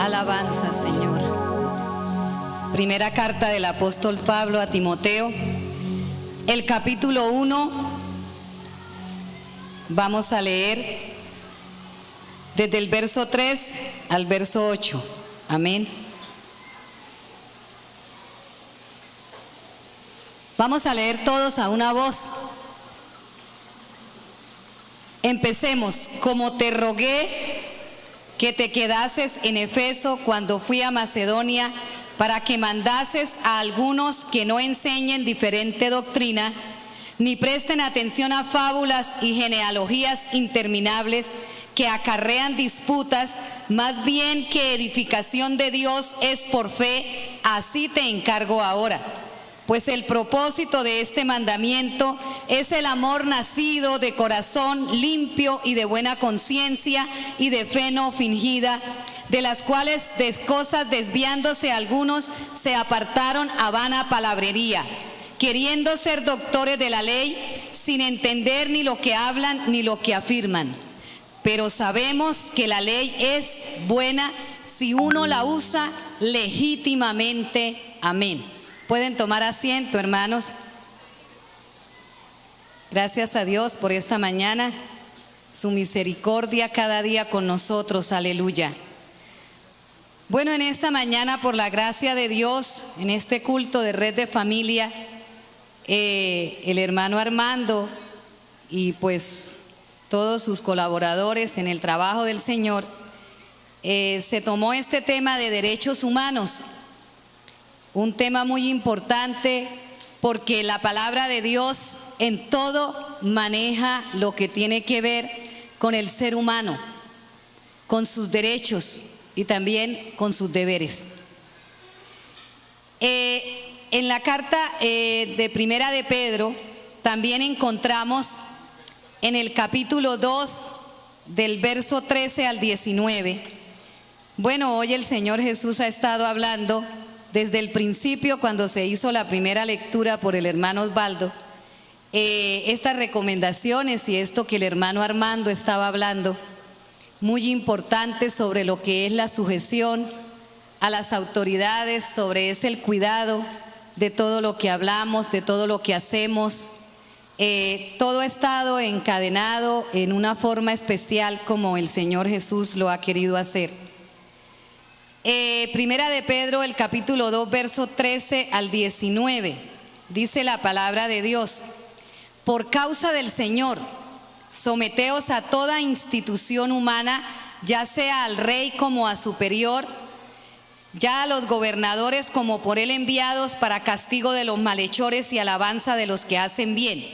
Alabanza, Señor. Primera carta del apóstol Pablo a Timoteo, el capítulo 1. Vamos a leer desde el verso 3 al verso 8. Amén. Vamos a leer todos a una voz. Empecemos. Como te rogué que te quedases en Efeso cuando fui a Macedonia, para que mandases a algunos que no enseñen diferente doctrina, ni presten atención a fábulas y genealogías interminables que acarrean disputas, más bien que edificación de Dios es por fe, así te encargo ahora. Pues el propósito de este mandamiento es el amor nacido de corazón limpio y de buena conciencia y de fe no fingida, de las cuales de cosas desviándose algunos se apartaron a vana palabrería, queriendo ser doctores de la ley, sin entender ni lo que hablan ni lo que afirman. Pero sabemos que la ley es buena si uno la usa legítimamente. Amén. Pueden tomar asiento, hermanos. Gracias a Dios por esta mañana, su misericordia cada día con nosotros, aleluya. Bueno, en esta mañana, por la gracia de Dios, en este culto de Red de Familia, el hermano Armando y pues todos sus colaboradores en el trabajo del Señor, se tomó este tema de derechos humanos. Un tema muy importante porque la palabra de Dios en todo maneja lo que tiene que ver con el ser humano, con sus derechos y también con sus deberes. En la carta de Primera de Pedro también encontramos en el capítulo 2 del verso 13 al 19. Bueno, hoy el Señor Jesús ha estado hablando desde el principio, cuando se hizo la primera lectura por el hermano Osvaldo, estas recomendaciones y esto que el hermano Armando estaba hablando, muy importante sobre lo que es la sujeción a las autoridades, sobre ese el cuidado de todo lo que hablamos, de todo lo que hacemos. Todo ha estado encadenado en una forma especial como el Señor Jesús lo ha querido hacer. Primera de Pedro, el capítulo 2, verso 13 al 19, dice la palabra de Dios: por causa del Señor, someteos a toda institución humana, ya sea al rey como a superior, ya a los gobernadores como por él enviados, para castigo de los malhechores y alabanza de los que hacen bien.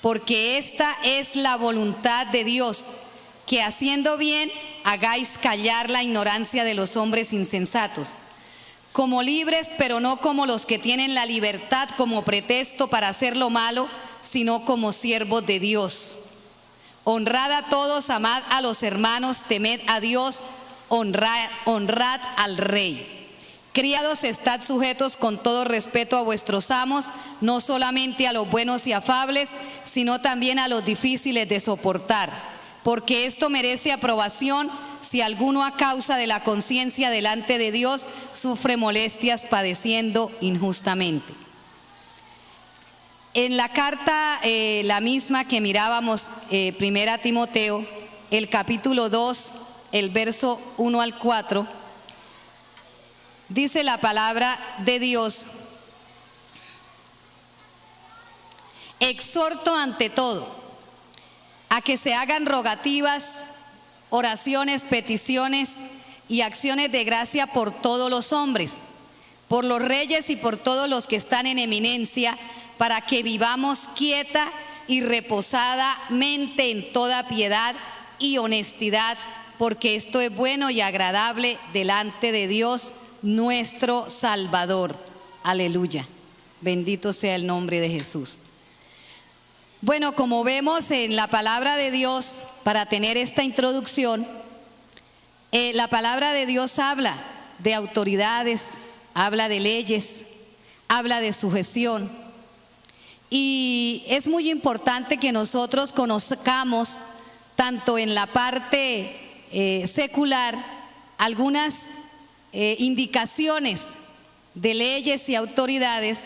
Porque esta es la voluntad de Dios, que haciendo bien hagáis callar la ignorancia de los hombres insensatos, como libres, pero no como los que tienen la libertad como pretexto para hacer lo malo, sino como siervos de Dios. Honrad a todos, amad a los hermanos, temed a Dios, honrad al rey. Criados, estad sujetos con todo respeto a vuestros amos, no solamente a los buenos y afables, sino también a los difíciles de soportar. Porque esto merece aprobación si alguno a causa de la conciencia delante de Dios sufre molestias padeciendo injustamente. En la carta, la misma que mirábamos, Primera Timoteo, el capítulo 2, el verso 1 al 4, dice la palabra de Dios: exhorto ante todo a que se hagan rogativas, oraciones, peticiones y acciones de gracia por todos los hombres, por los reyes y por todos los que están en eminencia, para que vivamos quieta y reposadamente en toda piedad y honestidad, porque esto es bueno y agradable delante de Dios nuestro Salvador. Aleluya. Bendito sea el nombre de Jesús. Bueno, como vemos en la palabra de Dios, para tener esta introducción, la palabra de Dios habla de autoridades, habla de leyes, habla de sujeción. Y es muy importante que nosotros conozcamos, tanto en la parte secular, algunas indicaciones de leyes y autoridades,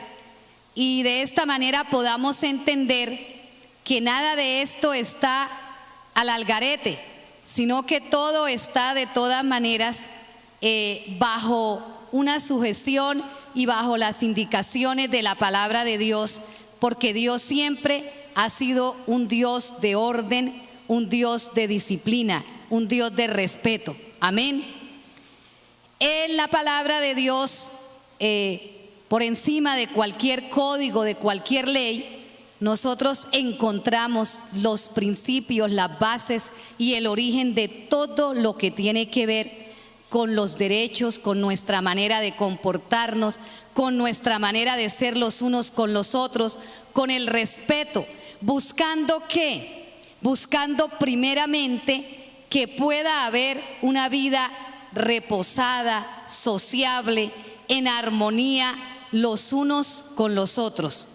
y de esta manera podamos entender que nada de esto está al algarete, sino que todo está de todas maneras bajo una sujeción y bajo las indicaciones de la palabra de Dios, porque Dios siempre ha sido un Dios de orden, un Dios de disciplina, un Dios de respeto. Amén. En la palabra de Dios, por encima de cualquier código, de cualquier ley, nosotros encontramos los principios, las bases y el origen de todo lo que tiene que ver con los derechos, con nuestra manera de comportarnos, con nuestra manera de ser los unos con los otros, con el respeto, buscando ¿qué? Buscando primeramente que pueda haber una vida reposada, sociable, en armonía los unos con los otros.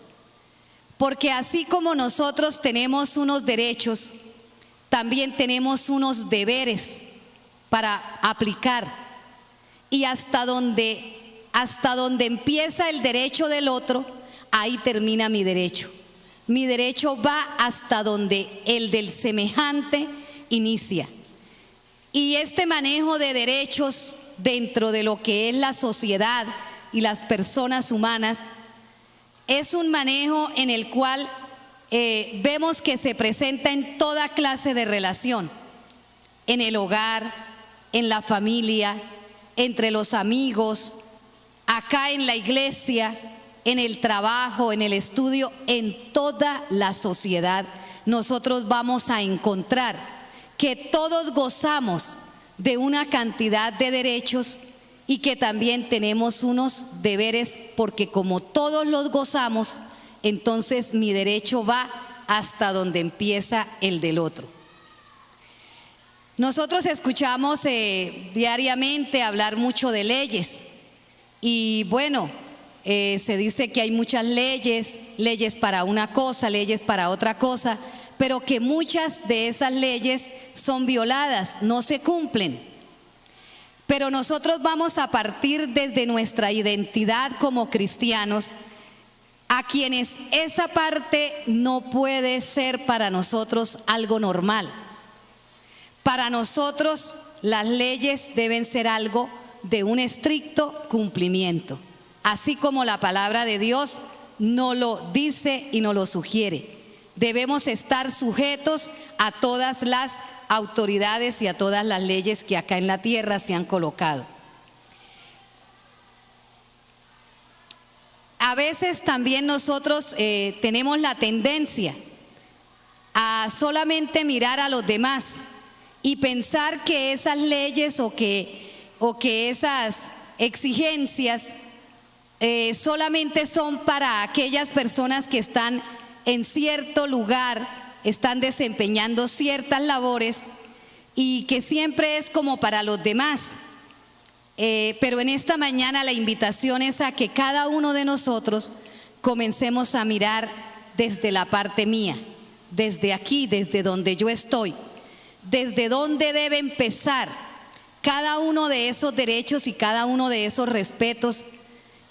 Porque así como nosotros tenemos unos derechos, también tenemos unos deberes para aplicar. Y hasta donde empieza el derecho del otro, ahí termina mi derecho. Mi derecho va hasta donde el del semejante inicia. Y este manejo de derechos dentro de lo que es la sociedad y las personas humanas es un manejo en el cual vemos que se presenta en toda clase de relación, en el hogar, en la familia, entre los amigos, acá en la iglesia, en el trabajo, en el estudio, en toda la sociedad. Nosotros vamos a encontrar que todos gozamos de una cantidad de derechos y que también tenemos unos deberes, porque como todos los gozamos, entonces mi derecho va hasta donde empieza el del otro. Nosotros escuchamos diariamente hablar mucho de leyes y bueno, se dice que hay muchas leyes, leyes para una cosa, leyes para otra cosa, pero que muchas de esas leyes son violadas, no se cumplen. Pero nosotros vamos a partir desde nuestra identidad como cristianos, a quienes esa parte no puede ser para nosotros algo normal. Para nosotros las leyes deben ser algo de un estricto cumplimiento, así como la palabra de Dios nos lo dice y nos lo sugiere. Debemos estar sujetos a todas las autoridades y a todas las leyes que acá en la tierra se han colocado. A veces también nosotros tenemos la tendencia a solamente mirar a los demás y pensar que esas leyes o que esas exigencias solamente son para aquellas personas que están en cierto lugar, están desempeñando ciertas labores y que siempre es como para los demás. Pero en esta mañana la invitación es a que cada uno de nosotros comencemos a mirar desde la parte mía, desde aquí, desde donde yo estoy, desde dónde debe empezar cada uno de esos derechos y cada uno de esos respetos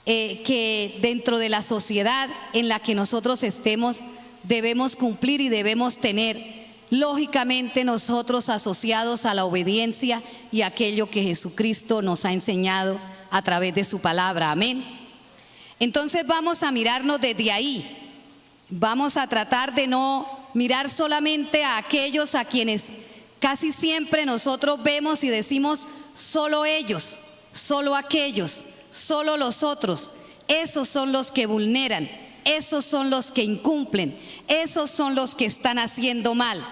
que dentro de la sociedad en la que nosotros estemos debemos cumplir y debemos tener, lógicamente nosotros asociados a la obediencia y aquello que Jesucristo nos ha enseñado a través de su palabra. Amén. Entonces vamos a mirarnos desde ahí. Vamos a tratar de no mirar solamente a aquellos a quienes casi siempre nosotros vemos y decimos solo ellos, solo aquellos, solo los otros. Esos son los que vulneran, esos son los que incumplen, esos son los que están haciendo mal.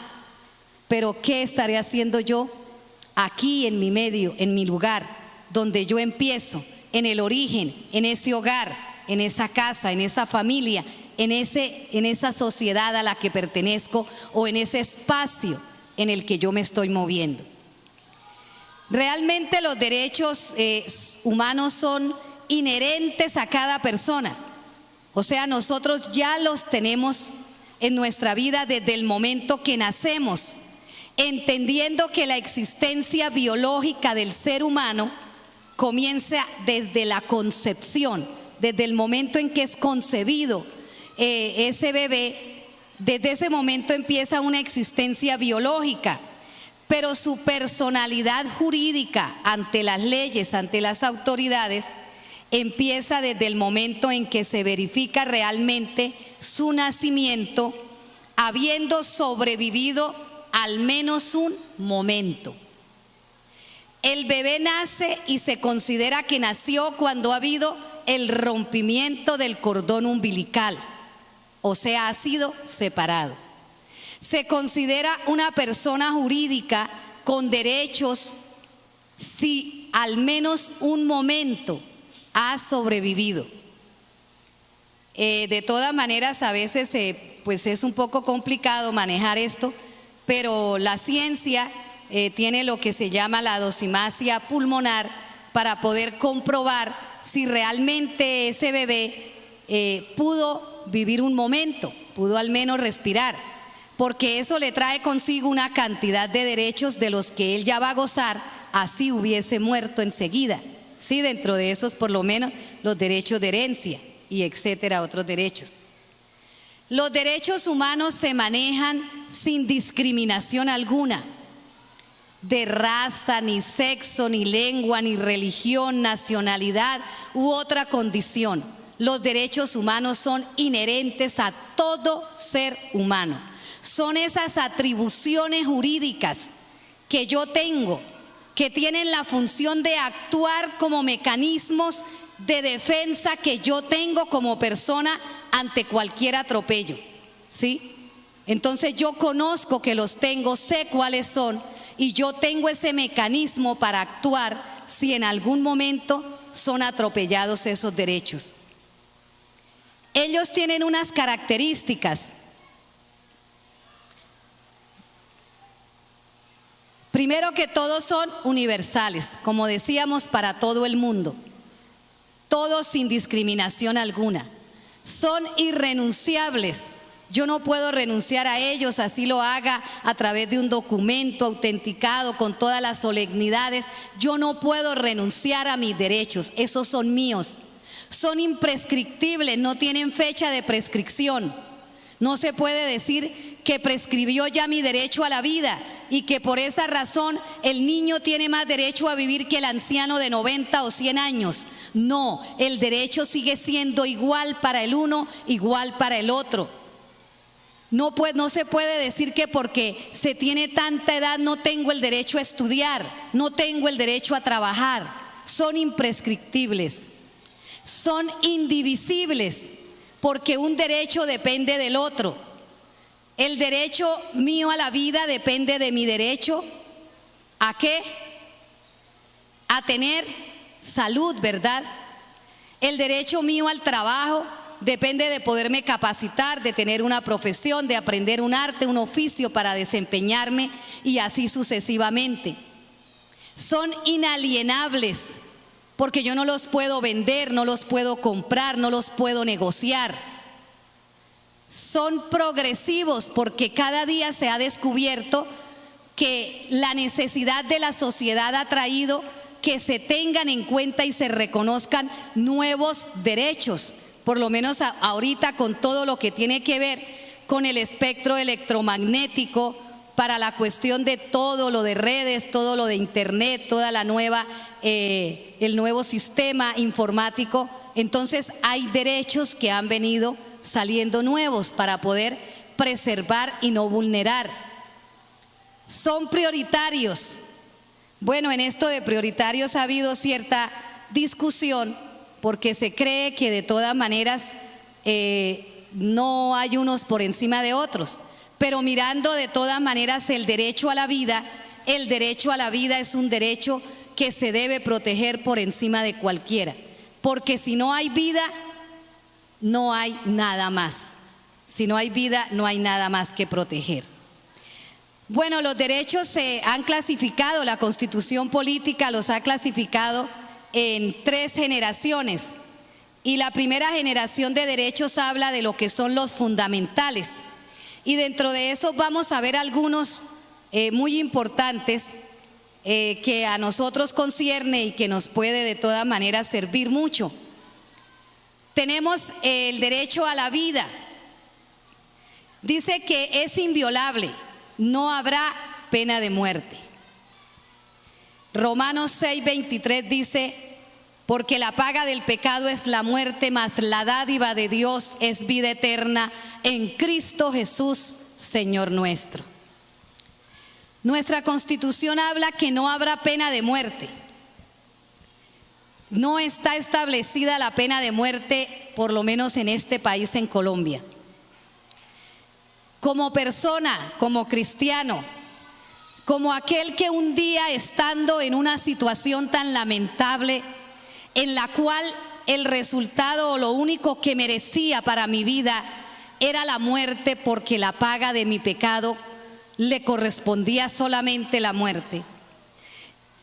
Pero ¿qué estaré haciendo yo aquí en mi medio, en mi lugar, donde yo empiezo, en el origen, en ese hogar, en esa casa, en esa familia, en esa sociedad a la que pertenezco o en ese espacio en el que yo me estoy moviendo? Realmente los derechos humanos son inherentes a cada persona. O sea, nosotros ya los tenemos en nuestra vida desde el momento que nacemos, entendiendo que la existencia biológica del ser humano comienza desde la concepción, desde el momento en que es concebido ese bebé. Desde ese momento empieza una existencia biológica, pero su personalidad jurídica ante las leyes, ante las autoridades, empieza desde el momento en que se verifica realmente su nacimiento, habiendo sobrevivido al menos un momento. El bebé nace y se considera que nació cuando ha habido el rompimiento del cordón umbilical, o sea, ha sido separado. Se considera una persona jurídica con derechos si al menos un momento ha sobrevivido. De todas maneras, a veces pues es un poco complicado manejar esto, pero la ciencia tiene lo que se llama la dosimasia pulmonar para poder comprobar si realmente ese bebé pudo vivir un momento, pudo al menos respirar, porque eso le trae consigo una cantidad de derechos de los que él ya va a gozar, así hubiese muerto enseguida. Sí, dentro de esos por lo menos los derechos de herencia y etcétera, otros derechos. Los derechos humanos se manejan sin discriminación alguna, de raza, ni sexo, ni lengua, ni religión, nacionalidad u otra condición. Los derechos humanos son inherentes a todo ser humano. Son esas atribuciones jurídicas que yo tengo, que tienen la función de actuar como mecanismos de defensa que yo tengo como persona ante cualquier atropello, ¿sí? Entonces yo conozco que los tengo, sé cuáles son, y yo tengo ese mecanismo para actuar si en algún momento son atropellados esos derechos. Ellos tienen unas características. Primero que todos son universales, como decíamos, para todo el mundo. Todos sin discriminación alguna. Son irrenunciables. Yo no puedo renunciar a ellos, así lo haga a través de un documento autenticado con todas las solemnidades. Yo no puedo renunciar a mis derechos, esos son míos. Son imprescriptibles, no tienen fecha de prescripción. No se puede decir que prescribió ya mi derecho a la vida y que por esa razón el niño tiene más derecho a vivir que el anciano de 90 o 100 años. No, el derecho sigue siendo igual para el uno, igual para el otro. No se puede decir que porque se tiene tanta edad no tengo el derecho a estudiar, no tengo el derecho a trabajar. Son imprescriptibles, son indivisibles, porque un derecho depende del otro. El derecho mío a la vida depende de mi derecho ¿a qué? A tener salud, ¿verdad? El derecho mío al trabajo depende de poderme capacitar, de tener una profesión, de aprender un arte, un oficio para desempeñarme y así sucesivamente. Son inalienables porque yo no los puedo vender, no los puedo comprar, no los puedo negociar. Son progresivos porque cada día se ha descubierto que la necesidad de la sociedad ha traído que se tengan en cuenta y se reconozcan nuevos derechos. Por lo menos ahorita con todo lo que tiene que ver con el espectro electromagnético, para la cuestión de todo lo de redes, todo lo de internet, toda la nueva, el nuevo sistema informático. Entonces hay derechos que han venido saliendo nuevos para poder preservar y no vulnerar. Son prioritarios. Bueno, en esto de prioritarios ha habido cierta discusión porque se cree que de todas maneras no hay unos por encima de otros. Pero mirando de todas maneras el derecho a la vida es un derecho que se debe proteger por encima de cualquiera. Porque si no hay vida, no hay nada más. Si no hay vida, no hay nada más que proteger. Bueno, los derechos se han clasificado, la Constitución política los ha clasificado en 3 generaciones. Y la primera generación de derechos habla de lo que son los fundamentales. Y dentro de eso vamos a ver algunos muy importantes que a nosotros concierne y que nos puede de todas maneras servir mucho. Tenemos el derecho a la vida. Dice que es inviolable, no habrá pena de muerte. Romanos 6:23 dice: porque la paga del pecado es la muerte, mas la dádiva de Dios es vida eterna en Cristo Jesús, Señor nuestro. Nuestra Constitución habla que no habrá pena de muerte. No está establecida la pena de muerte, por lo menos en este país, en Colombia. Como persona, como cristiano, como aquel que un día, estando en una situación tan lamentable, en la cual el resultado o lo único que merecía para mi vida era la muerte, porque la paga de mi pecado le correspondía solamente la muerte.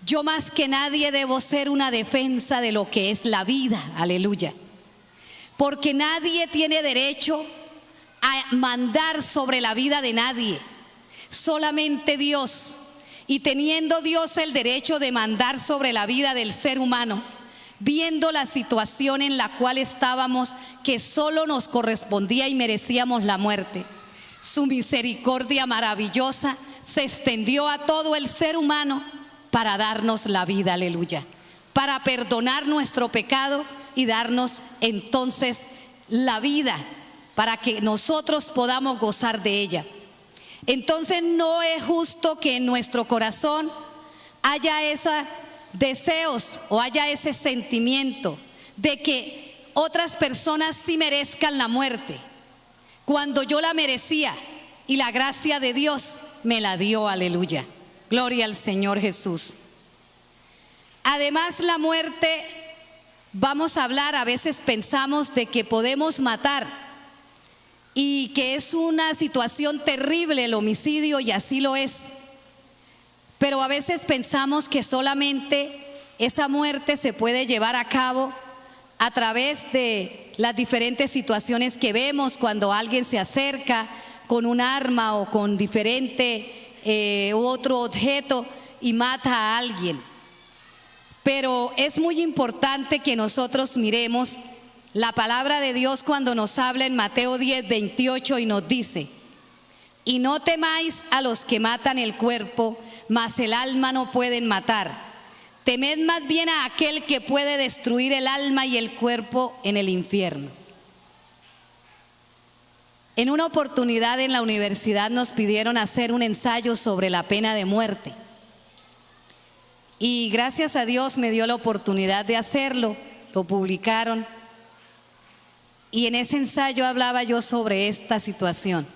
Yo más que nadie debo ser una defensa de lo que es la vida, aleluya, porque nadie tiene derecho a mandar sobre la vida de nadie, solamente Dios. Y teniendo Dios el derecho de mandar sobre la vida del ser humano, viendo la situación en la cual estábamos, que solo nos correspondía y merecíamos la muerte, su misericordia maravillosa se extendió a todo el ser humano para darnos la vida, aleluya, para perdonar nuestro pecado y darnos entonces la vida para que nosotros podamos gozar de ella. Entonces no es justo que en nuestro corazón haya esos deseos o haya ese sentimiento de que otras personas sí merezcan la muerte, cuando yo la merecía y la gracia de Dios me la dio, aleluya. Gloria al Señor Jesús. Además, la muerte, vamos a hablar, a veces pensamos de que podemos matar y que es una situación terrible el homicidio, y así lo es. Pero a veces pensamos que solamente esa muerte se puede llevar a cabo a través de las diferentes situaciones que vemos cuando alguien se acerca con un arma o con diferente otro objeto y mata a alguien. Pero es muy importante que nosotros miremos la palabra de Dios cuando nos habla en Mateo 10:28 y nos dice: y no temáis a los que matan el cuerpo, mas el alma no pueden matar. Temed más bien a aquel que puede destruir el alma y el cuerpo en el infierno. En una oportunidad en la universidad nos pidieron hacer un ensayo sobre la pena de muerte. Y gracias a Dios me dio la oportunidad de hacerlo, lo publicaron. Y en ese ensayo hablaba yo sobre esta situación.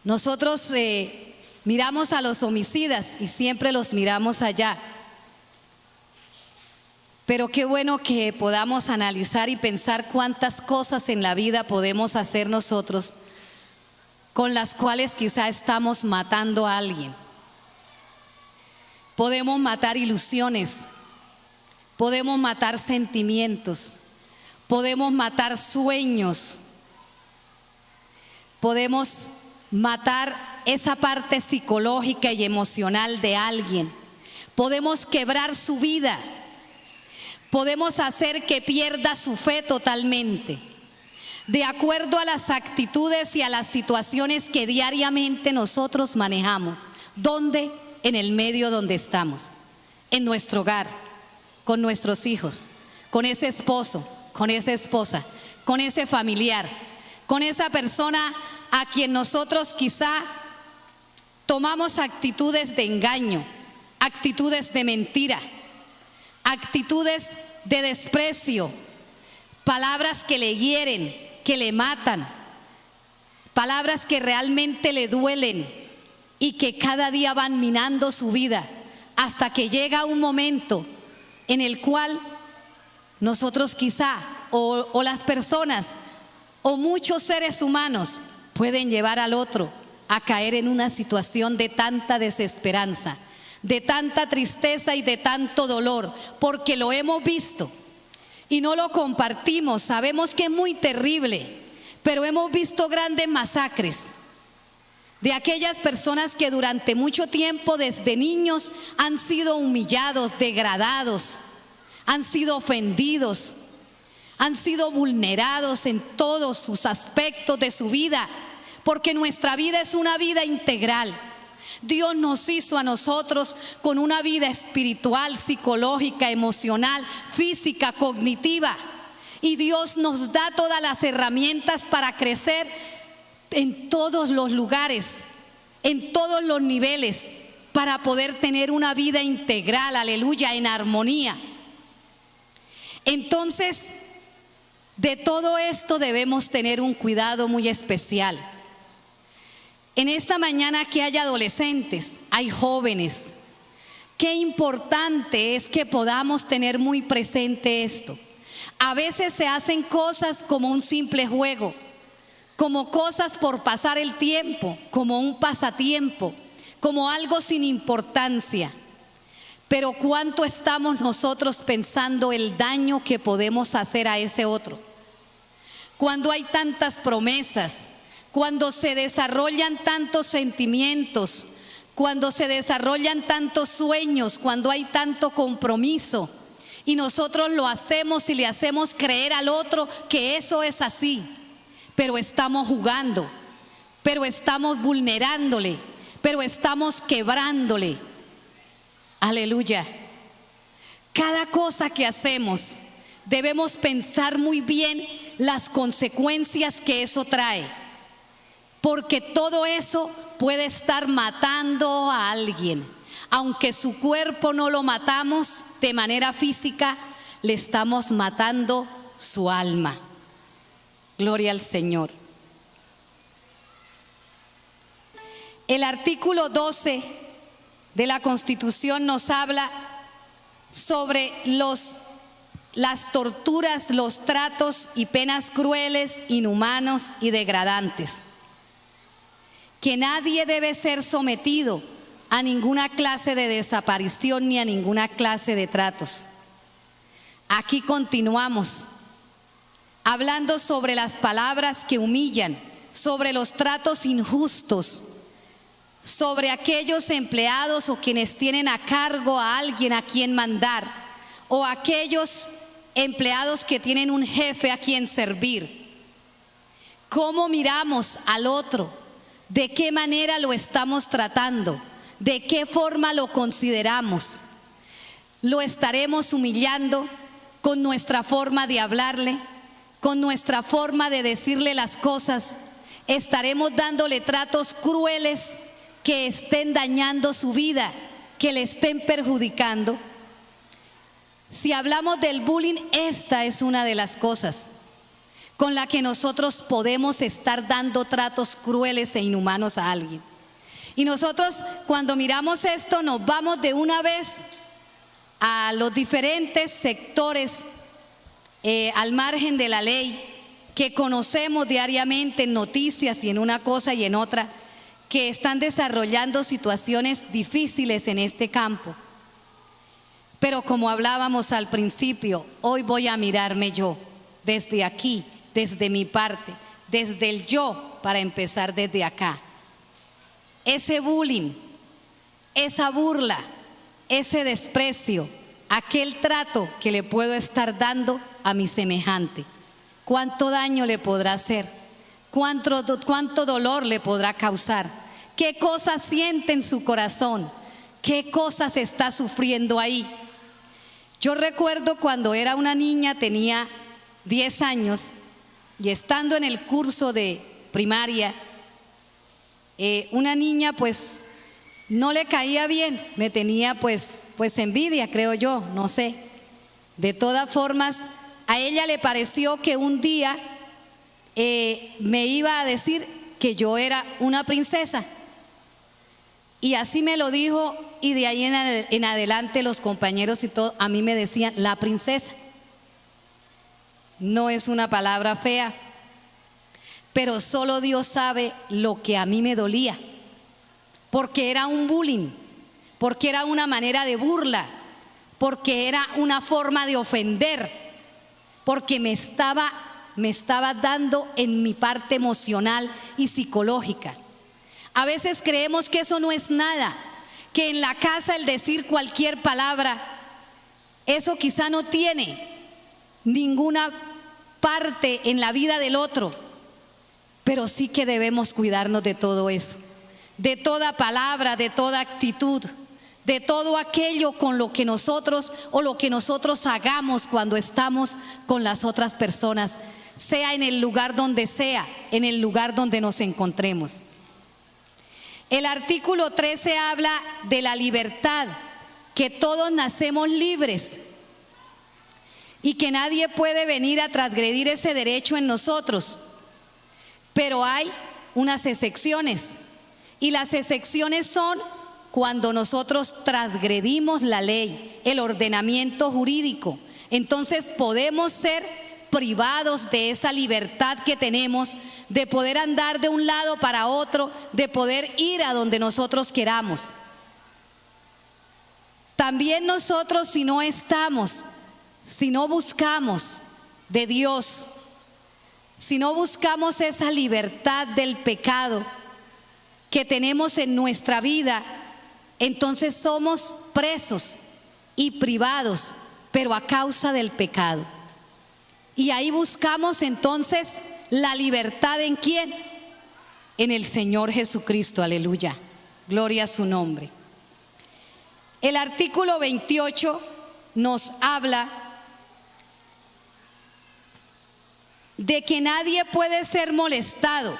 Nosotros miramos a los homicidas y siempre los miramos allá. Pero qué bueno que podamos analizar y pensar cuántas cosas en la vida podemos hacer nosotros con las cuales quizá estamos matando a alguien. Podemos matar ilusiones, podemos matar sentimientos, podemos matar sueños, podemos matar esa parte psicológica y emocional de alguien, podemos quebrar su vida, podemos hacer que pierda su fe totalmente, de acuerdo a las actitudes y a las situaciones que diariamente nosotros manejamos. ¿Dónde? En el medio donde estamos, en nuestro hogar, con nuestros hijos, con ese esposo, con esa esposa, con ese familiar, con esa persona a quien nosotros quizá tomamos actitudes de engaño, actitudes de mentira, actitudes de desprecio, palabras que le hieren, que le matan, palabras que realmente le duelen y que cada día van minando su vida, hasta que llega un momento en el cual nosotros quizá, o las personas, o muchos seres humanos pueden llevar al otro a caer en una situación de tanta desesperanza, de tanta tristeza y de tanto dolor, porque lo hemos visto y no lo compartimos. Sabemos que es muy terrible, pero hemos visto grandes masacres. de aquellas personas que durante mucho tiempo desde niños han sido humillados, degradados, han sido ofendidos, han sido vulnerados en todos sus aspectos de su vida, porque nuestra vida es una vida integral. Dios nos hizo a nosotros con una vida espiritual, psicológica, emocional, física, cognitiva, y Dios nos da todas las herramientas para crecer en todos los lugares, en todos los niveles, para poder tener una vida integral, aleluya, en armonía. Entonces, de todo esto debemos tener un cuidado muy especial. En esta mañana que hay adolescentes, hay jóvenes. Qué importante es que podamos tener muy presente esto. A veces se hacen cosas como un simple juego, como cosas por pasar el tiempo, como un pasatiempo, como algo sin importancia. Pero ¿cuánto estamos nosotros pensando el daño que podemos hacer a ese otro? Cuando hay tantas promesas, cuando se desarrollan tantos sentimientos, cuando se desarrollan tantos sueños, cuando hay tanto compromiso, y nosotros lo hacemos y le hacemos creer al otro que eso es así, pero estamos jugando, pero estamos vulnerándole, pero estamos quebrándole. Aleluya. Cada cosa que hacemos debemos pensar muy bien las consecuencias que eso trae, porque todo eso puede estar matando a alguien. Aunque su cuerpo no lo matamos de manera física, le estamos matando su alma. Gloria al Señor. El artículo 12 de la Constitución nos habla sobre las torturas, los tratos y penas crueles, inhumanos y degradantes. Que nadie debe ser sometido a ninguna clase de desaparición ni a ninguna clase de tratos. Aquí continuamos hablando sobre las palabras que humillan, sobre los tratos injustos, sobre aquellos empleados o quienes tienen a cargo a alguien a quien mandar, o aquellos empleados que tienen un jefe a quien servir. ¿Cómo miramos al otro? ¿De qué manera lo estamos tratando? ¿De qué forma lo consideramos? ¿Lo estaremos humillando con nuestra forma de hablarle, con nuestra forma de decirle las cosas? ¿Estaremos dándole tratos crueles que estén dañando su vida, que le estén perjudicando? Si hablamos del bullying, esta es una de las cosas con la que nosotros podemos estar dando tratos crueles e inhumanos a alguien. Y nosotros cuando miramos esto nos vamos de una vez a los diferentes sectores al margen de la ley que conocemos diariamente en noticias y en una cosa y en otra, que están desarrollando situaciones difíciles en este campo. Pero como hablábamos al principio, hoy voy a mirarme yo, desde aquí, desde mi parte, desde el yo, para empezar desde acá. Ese bullying, esa burla, ese desprecio, aquel trato que le puedo estar dando a mi semejante, ¿cuánto daño le podrá hacer? ¿Cuánto dolor le podrá causar? ¿Qué cosas siente en su corazón? ¿Qué cosas está sufriendo ahí? Yo recuerdo cuando era una niña, tenía 10 años, y estando en el curso de primaria, una niña pues no le caía bien, me tenía pues envidia, creo yo, no sé. De todas formas, a ella le pareció que un día me iba a decir que yo era una princesa. Y así me lo dijo, y de ahí en adelante los compañeros y todo a mí me decían la princesa. No es una palabra fea, pero solo Dios sabe lo que a mí me dolía, porque era un bullying, porque era una manera de burla, porque era una forma de ofender, porque me estaba dando en mi parte emocional y psicológica. A veces creemos que eso no es nada, que en la casa el decir cualquier palabra, eso quizá no tiene ninguna parte en la vida del otro, pero sí que debemos cuidarnos de todo eso, de toda palabra, de toda actitud, de todo aquello con lo que nosotros o lo que nosotros hagamos cuando estamos con las otras personas, sea en el lugar donde sea, en el lugar donde nos encontremos. El artículo 13 habla de la libertad, que todos nacemos libres y que nadie puede venir a transgredir ese derecho en nosotros. Pero hay unas excepciones, y las excepciones son cuando nosotros transgredimos la ley, el ordenamiento jurídico. Entonces podemos ser privados de esa libertad que tenemos de poder andar de un lado para otro, de poder ir a donde nosotros queramos. También nosotros, si no estamos, si no buscamos de Dios, si no buscamos esa libertad del pecado que tenemos en nuestra vida, entonces somos presos y privados, pero a causa del pecado. Y ahí buscamos entonces la libertad, ¿en quién? En el Señor Jesucristo, aleluya, gloria a su nombre. El artículo 28 nos habla de que nadie puede ser molestado.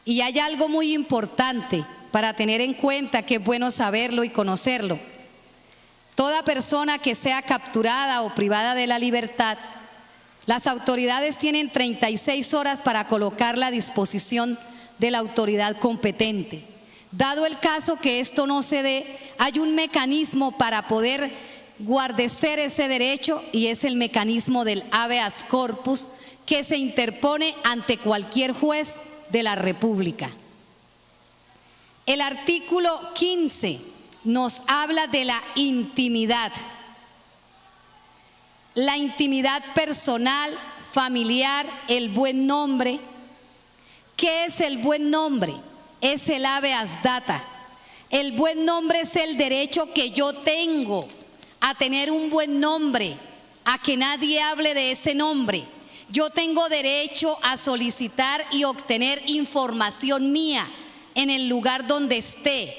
Y hay algo muy importante para tener en cuenta, que es bueno saberlo y conocerlo. Toda persona que sea capturada o privada de la libertad, las autoridades tienen 36 horas para colocarla a disposición de la autoridad competente. Dado el caso que esto no se dé, hay un mecanismo para poder guardecer ese derecho, y es el mecanismo del habeas corpus, que se interpone ante cualquier juez de la República. El artículo 15 nos habla de la intimidad. La intimidad personal, familiar, el buen nombre. ¿Qué es el buen nombre? Es el habeas data. El buen nombre es el derecho que yo tengo a tener un buen nombre, a que nadie hable de ese nombre. Yo tengo derecho a solicitar y obtener información mía en el lugar donde esté,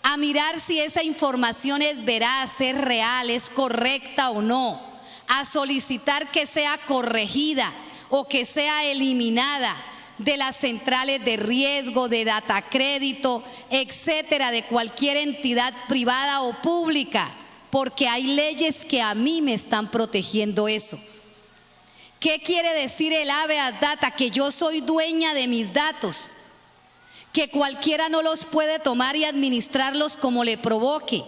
a mirar si esa información es veraz, es real, es correcta o no, a solicitar que sea corregida o que sea eliminada de las centrales de riesgo, de datacrédito, etcétera, de cualquier entidad privada o pública, porque hay leyes que a mí me están protegiendo eso. ¿Qué quiere decir el habeas data? Que yo soy dueña de mis datos, que cualquiera no los puede tomar y administrarlos como le provoque.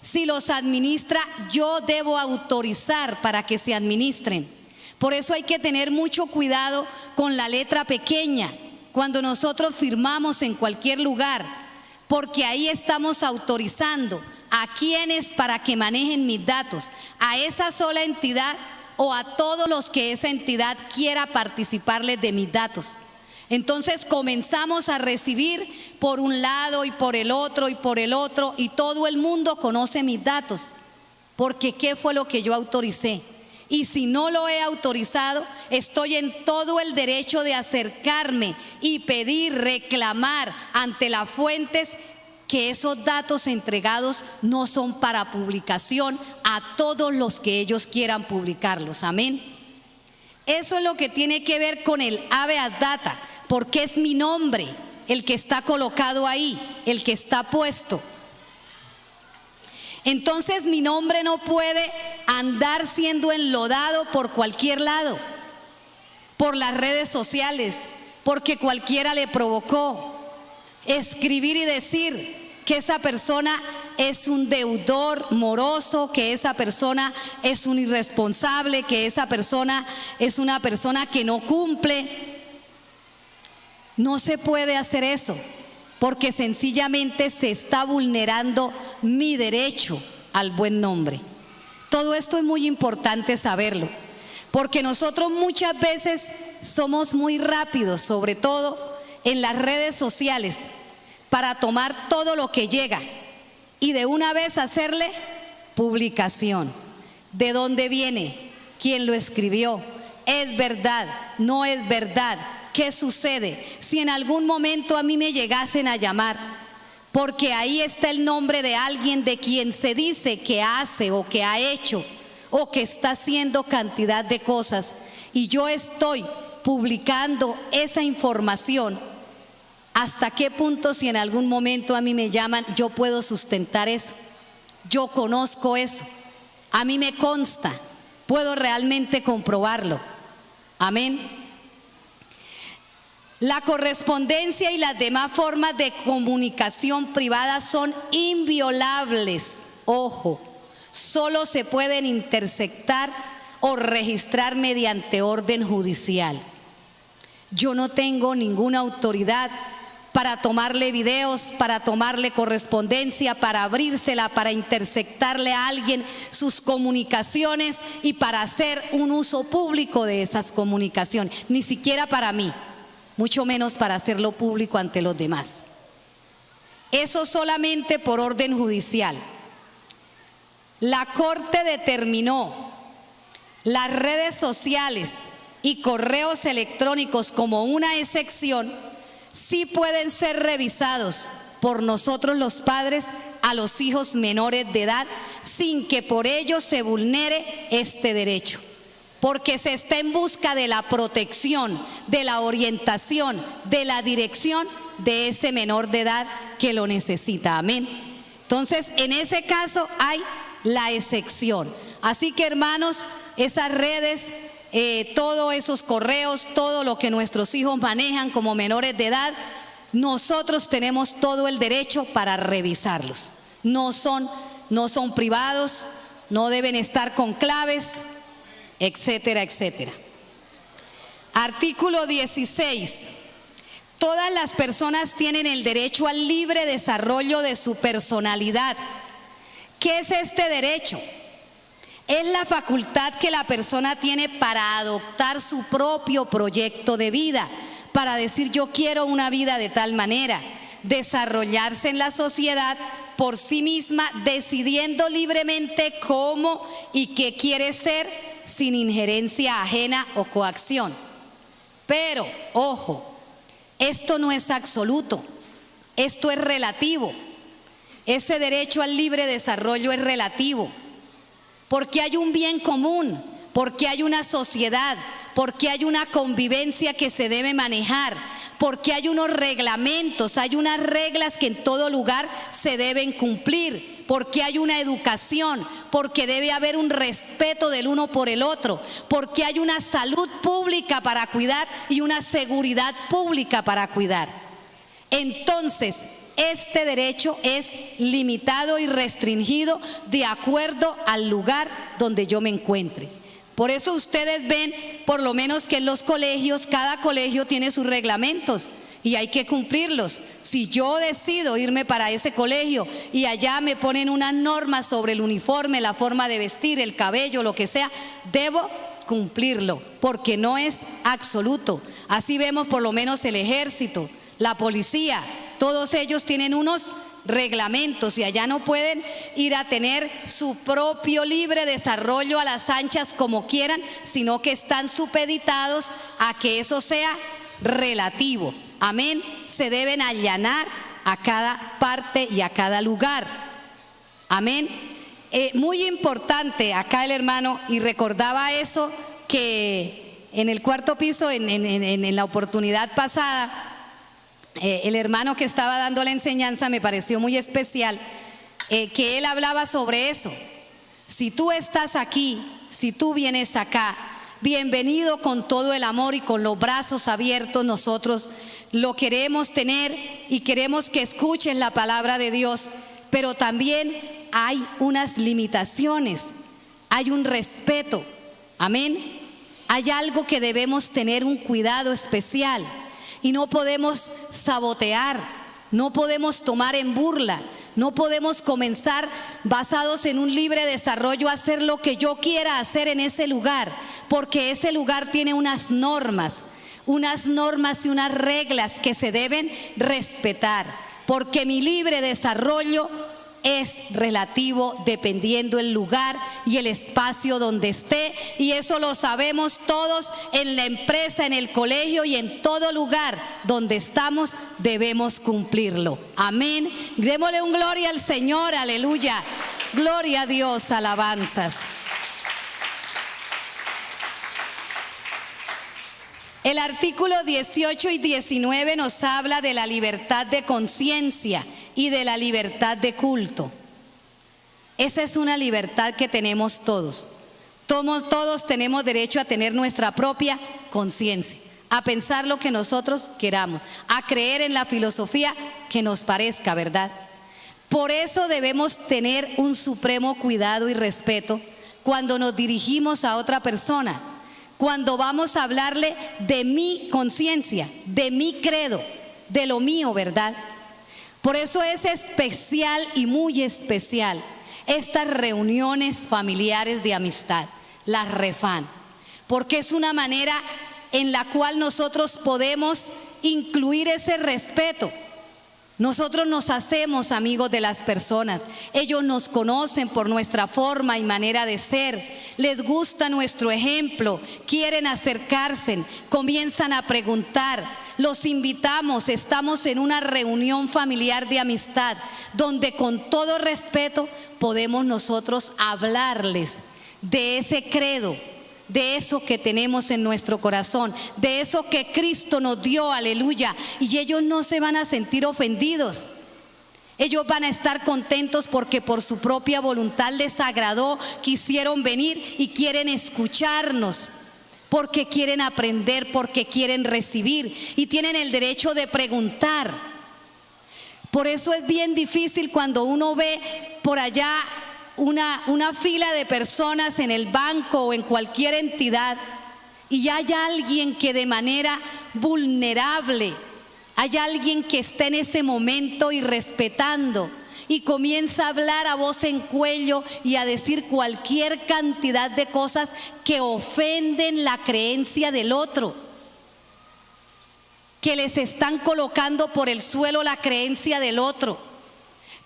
Si los administra, yo debo autorizar para que se administren. Por eso hay que tener mucho cuidado con la letra pequeña cuando nosotros firmamos en cualquier lugar, porque ahí estamos autorizando a quienes para que manejen mis datos, a esa sola entidad o a todos los que esa entidad quiera participarles de mis datos. Entonces comenzamos a recibir por un lado y por el otro y por el otro, y todo el mundo conoce mis datos, porque ¿qué fue lo que yo autoricé? Y si no lo he autorizado, estoy en todo el derecho de acercarme y pedir, reclamar ante las fuentes que esos datos entregados no son para publicación a todos los que ellos quieran publicarlos. Amén. Eso es lo que tiene que ver con el habeas data, porque es mi nombre el que está colocado ahí, el que está puesto. Entonces mi nombre no puede andar siendo enlodado por cualquier lado, por las redes sociales, porque cualquiera le provocó escribir y decir que esa persona es un deudor moroso, que esa persona es un irresponsable, que esa persona es una persona que no cumple. No se puede hacer eso, porque sencillamente se está vulnerando mi derecho al buen nombre. Todo esto es muy importante saberlo, porque nosotros muchas veces somos muy rápidos, sobre todo en las redes sociales, para tomar todo lo que llega y de una vez hacerle publicación. ¿De dónde viene? ¿Quién lo escribió? ¿Es verdad? ¿No es verdad? ¿Qué sucede? Si en algún momento a mí me llegasen a llamar, porque ahí está el nombre de alguien de quien se dice que hace o que ha hecho o que está haciendo cantidad de cosas, y yo estoy publicando esa información, ¿hasta qué punto, si en algún momento a mí me llaman, yo puedo sustentar eso? Yo conozco eso, a mí me consta, puedo realmente comprobarlo. Amén. La correspondencia y las demás formas de comunicación privada son inviolables. Ojo, solo se pueden interceptar o registrar mediante orden judicial. Yo no tengo ninguna autoridad para tomarle videos, para tomarle correspondencia, para abrírsela, para interceptarle a alguien sus comunicaciones y para hacer un uso público de esas comunicaciones, ni siquiera para mí, mucho menos para hacerlo público ante los demás. Eso solamente por orden judicial. La Corte determinó las redes sociales y correos electrónicos como una excepción, sí pueden ser revisados por nosotros los padres a los hijos menores de edad sin que por ello se vulnere este derecho, porque se está en busca de la protección, de la orientación, de la dirección de ese menor de edad que lo necesita. Amén. Entonces, en ese caso hay la excepción. Así que, hermanos, esas redes, todos esos correos, todo lo que nuestros hijos manejan como menores de edad, nosotros tenemos todo el derecho para revisarlos. No son privados, no deben estar con claves, etcétera, etcétera. Artículo 16. Todas las personas tienen el derecho al libre desarrollo de su personalidad. ¿Qué es este derecho? Es la facultad que la persona tiene para adoptar su propio proyecto de vida, para decir yo quiero una vida de tal manera, desarrollarse en la sociedad por sí misma, decidiendo libremente cómo y qué quiere ser sin injerencia ajena o coacción. Pero, ojo, esto no es absoluto, esto es relativo. Ese derecho al libre desarrollo es relativo. Porque hay un bien común, porque hay una sociedad, porque hay una convivencia que se debe manejar, porque hay unos reglamentos, hay unas reglas que en todo lugar se deben cumplir, porque hay una educación, porque debe haber un respeto del uno por el otro, porque hay una salud pública para cuidar y una seguridad pública para cuidar. Entonces, este derecho es limitado y restringido de acuerdo al lugar donde yo me encuentre. Por eso ustedes ven, por lo menos que en los colegios, cada colegio tiene sus reglamentos y hay que cumplirlos. Si yo decido irme para ese colegio y allá me ponen unas normas sobre el uniforme, la forma de vestir, el cabello, lo que sea, debo cumplirlo porque no es absoluto. Así vemos por lo menos el ejército, la policía. Todos ellos tienen unos reglamentos y allá no pueden ir a tener su propio libre desarrollo a las anchas como quieran, sino que están supeditados a que eso sea relativo. Amén. Se deben allanar a cada parte y a cada lugar. Amén. Muy importante acá el hermano, y recordaba eso que en el cuarto piso, en la oportunidad pasada, el hermano que estaba dando la enseñanza me pareció muy especial, que él hablaba sobre eso. Si tú estás aquí, si tú vienes acá, bienvenido con todo el amor y con los brazos abiertos. Nosotros lo queremos tener y queremos que escuchen la palabra de Dios, pero también hay unas limitaciones, hay un respeto. Amén. Hay algo que debemos tener un cuidado especial. Y no podemos sabotear, no podemos tomar en burla, no podemos comenzar basados en un libre desarrollo a hacer lo que yo quiera hacer en ese lugar, porque ese lugar tiene unas normas y unas reglas que se deben respetar. porque mi libre desarrollo es relativo dependiendo el lugar y el espacio donde esté, y eso lo sabemos todos en la empresa, en el colegio y en todo lugar donde estamos debemos cumplirlo. Amén. Démosle un gloria al Señor, aleluya. Gloria a Dios, alabanzas. El artículo 18 y 19 nos habla de la libertad de conciencia y de la libertad de culto. Esa es una libertad que tenemos todos. Todos tenemos derecho a tener nuestra propia conciencia, a pensar lo que nosotros queramos, a creer en la filosofía que nos parezca, ¿verdad? Por eso debemos tener un supremo cuidado y respeto cuando nos dirigimos a otra persona, cuando vamos a hablarle de mi conciencia, de mi credo, de lo mío, ¿verdad? Por eso es especial y muy especial estas reuniones familiares de amistad, las REFAN, porque es una manera en la cual nosotros podemos incluir ese respeto. Nosotros nos hacemos amigos de las personas, ellos nos conocen por nuestra forma y manera de ser, les gusta nuestro ejemplo, quieren acercarse, comienzan a preguntar, los invitamos, estamos en una reunión familiar de amistad, donde con todo respeto podemos nosotros hablarles de ese credo, de eso que tenemos en nuestro corazón, de eso que Cristo nos dio, aleluya, y ellos no se van a sentir ofendidos. Ellos van a estar contentos porque por su propia voluntad les agradó, quisieron venir y quieren escucharnos, porque quieren aprender, porque quieren recibir y tienen el derecho de preguntar. Por eso es bien difícil cuando uno ve por allá una fila de personas en el banco o en cualquier entidad y hay alguien que de manera vulnerable, hay alguien que está en ese momento y respetando y comienza a hablar a voz en cuello y a decir cualquier cantidad de cosas que ofenden la creencia del otro, que les están colocando por el suelo la creencia del otro.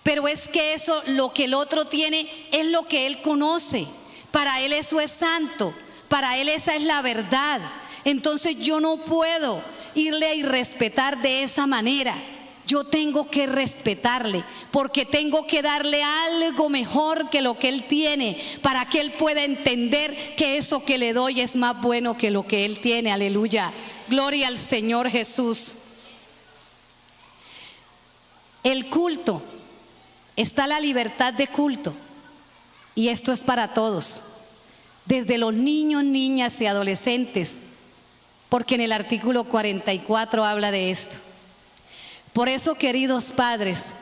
Pero es que eso, lo que el otro tiene, es lo que él conoce. Para él eso es santo, para él esa es la verdad. Entonces yo no puedo irle a irrespetar de esa manera. Yo tengo que respetarle, porque tengo que darle algo mejor que lo que él tiene, para que él pueda entender que eso que le doy es más bueno que lo que él tiene. Aleluya, gloria al Señor Jesús. El culto. Está la libertad de culto y esto es para todos, desde los niños, niñas y adolescentes, porque en el artículo 44 habla de esto. Por eso, queridos padres,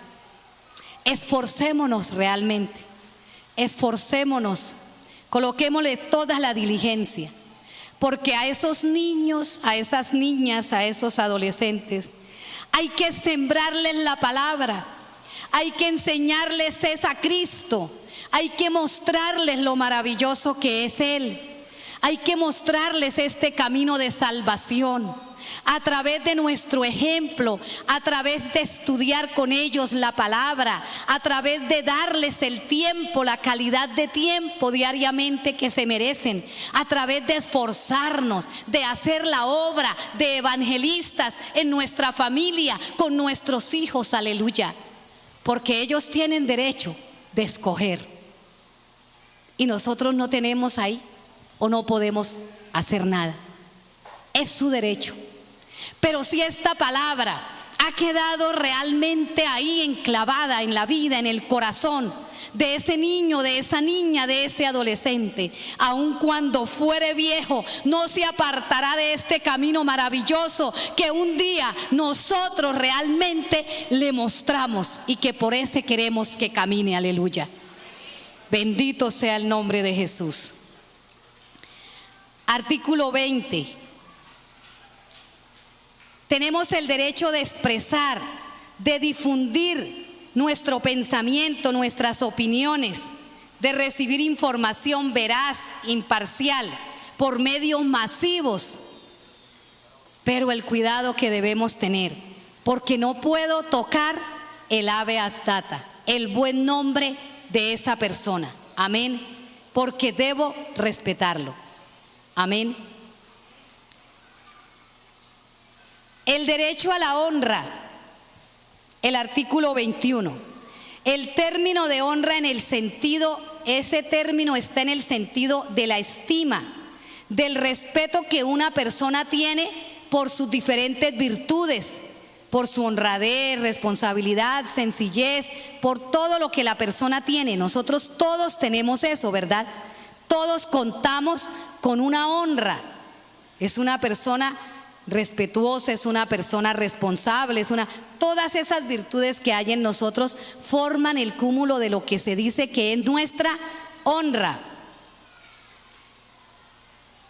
esforcémonos realmente, esforcémonos, coloquémosle toda la diligencia, porque a esos niños, a esas niñas, a esos adolescentes, hay que sembrarles la palabra. Hay que enseñarles es a Cristo, hay que mostrarles lo maravilloso que es Él, hay que mostrarles este camino de salvación a través de nuestro ejemplo, a través de estudiar con ellos la palabra, a través de darles el tiempo, la calidad de tiempo diariamente que se merecen, a través de esforzarnos, de hacer la obra de evangelistas en nuestra familia, con nuestros hijos, aleluya. Porque ellos tienen derecho de escoger y nosotros no tenemos ahí o no podemos hacer nada. Es su derecho. Pero si esta palabra ha quedado realmente ahí enclavada en la vida, en el corazón de ese niño, de esa niña, de ese adolescente, aun cuando fuere viejo, no se apartará de este camino maravilloso que un día nosotros realmente le mostramos y que por ese queremos que camine, aleluya. Bendito sea el nombre de Jesús. Artículo 20. Tenemos el derecho de expresar, de difundir nuestro pensamiento, nuestras opiniones, de recibir información veraz, imparcial, por medios masivos. Pero el cuidado que debemos tener, porque no puedo tocar el habeas data, el buen nombre de esa persona. Amén. Porque debo respetarlo. Amén. El derecho a la honra, el artículo 21. El término de honra en el sentido, ese término está en el sentido de la estima, del respeto que una persona tiene por sus diferentes virtudes, por su honradez, responsabilidad, sencillez, por todo lo que la persona tiene. Nosotros todos tenemos eso, ¿verdad? Todos contamos con una honra. Es una persona respetuosa, es una persona responsable, todas esas virtudes que hay en nosotros forman el cúmulo de lo que se dice que es nuestra honra.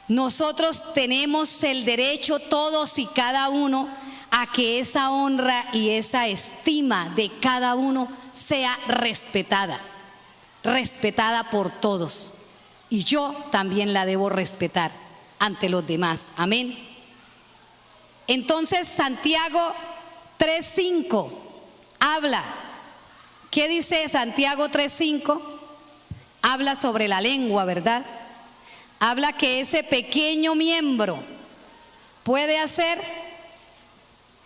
Nosotros tenemos el derecho, todos y cada uno, a que esa honra y esa estima de cada uno sea respetada por todos. Y yo también la debo respetar ante los demás. Amén. Entonces Santiago 3:5 habla. ¿Qué dice Santiago 3:5? Habla sobre la lengua, ¿verdad? Habla que ese pequeño miembro puede hacer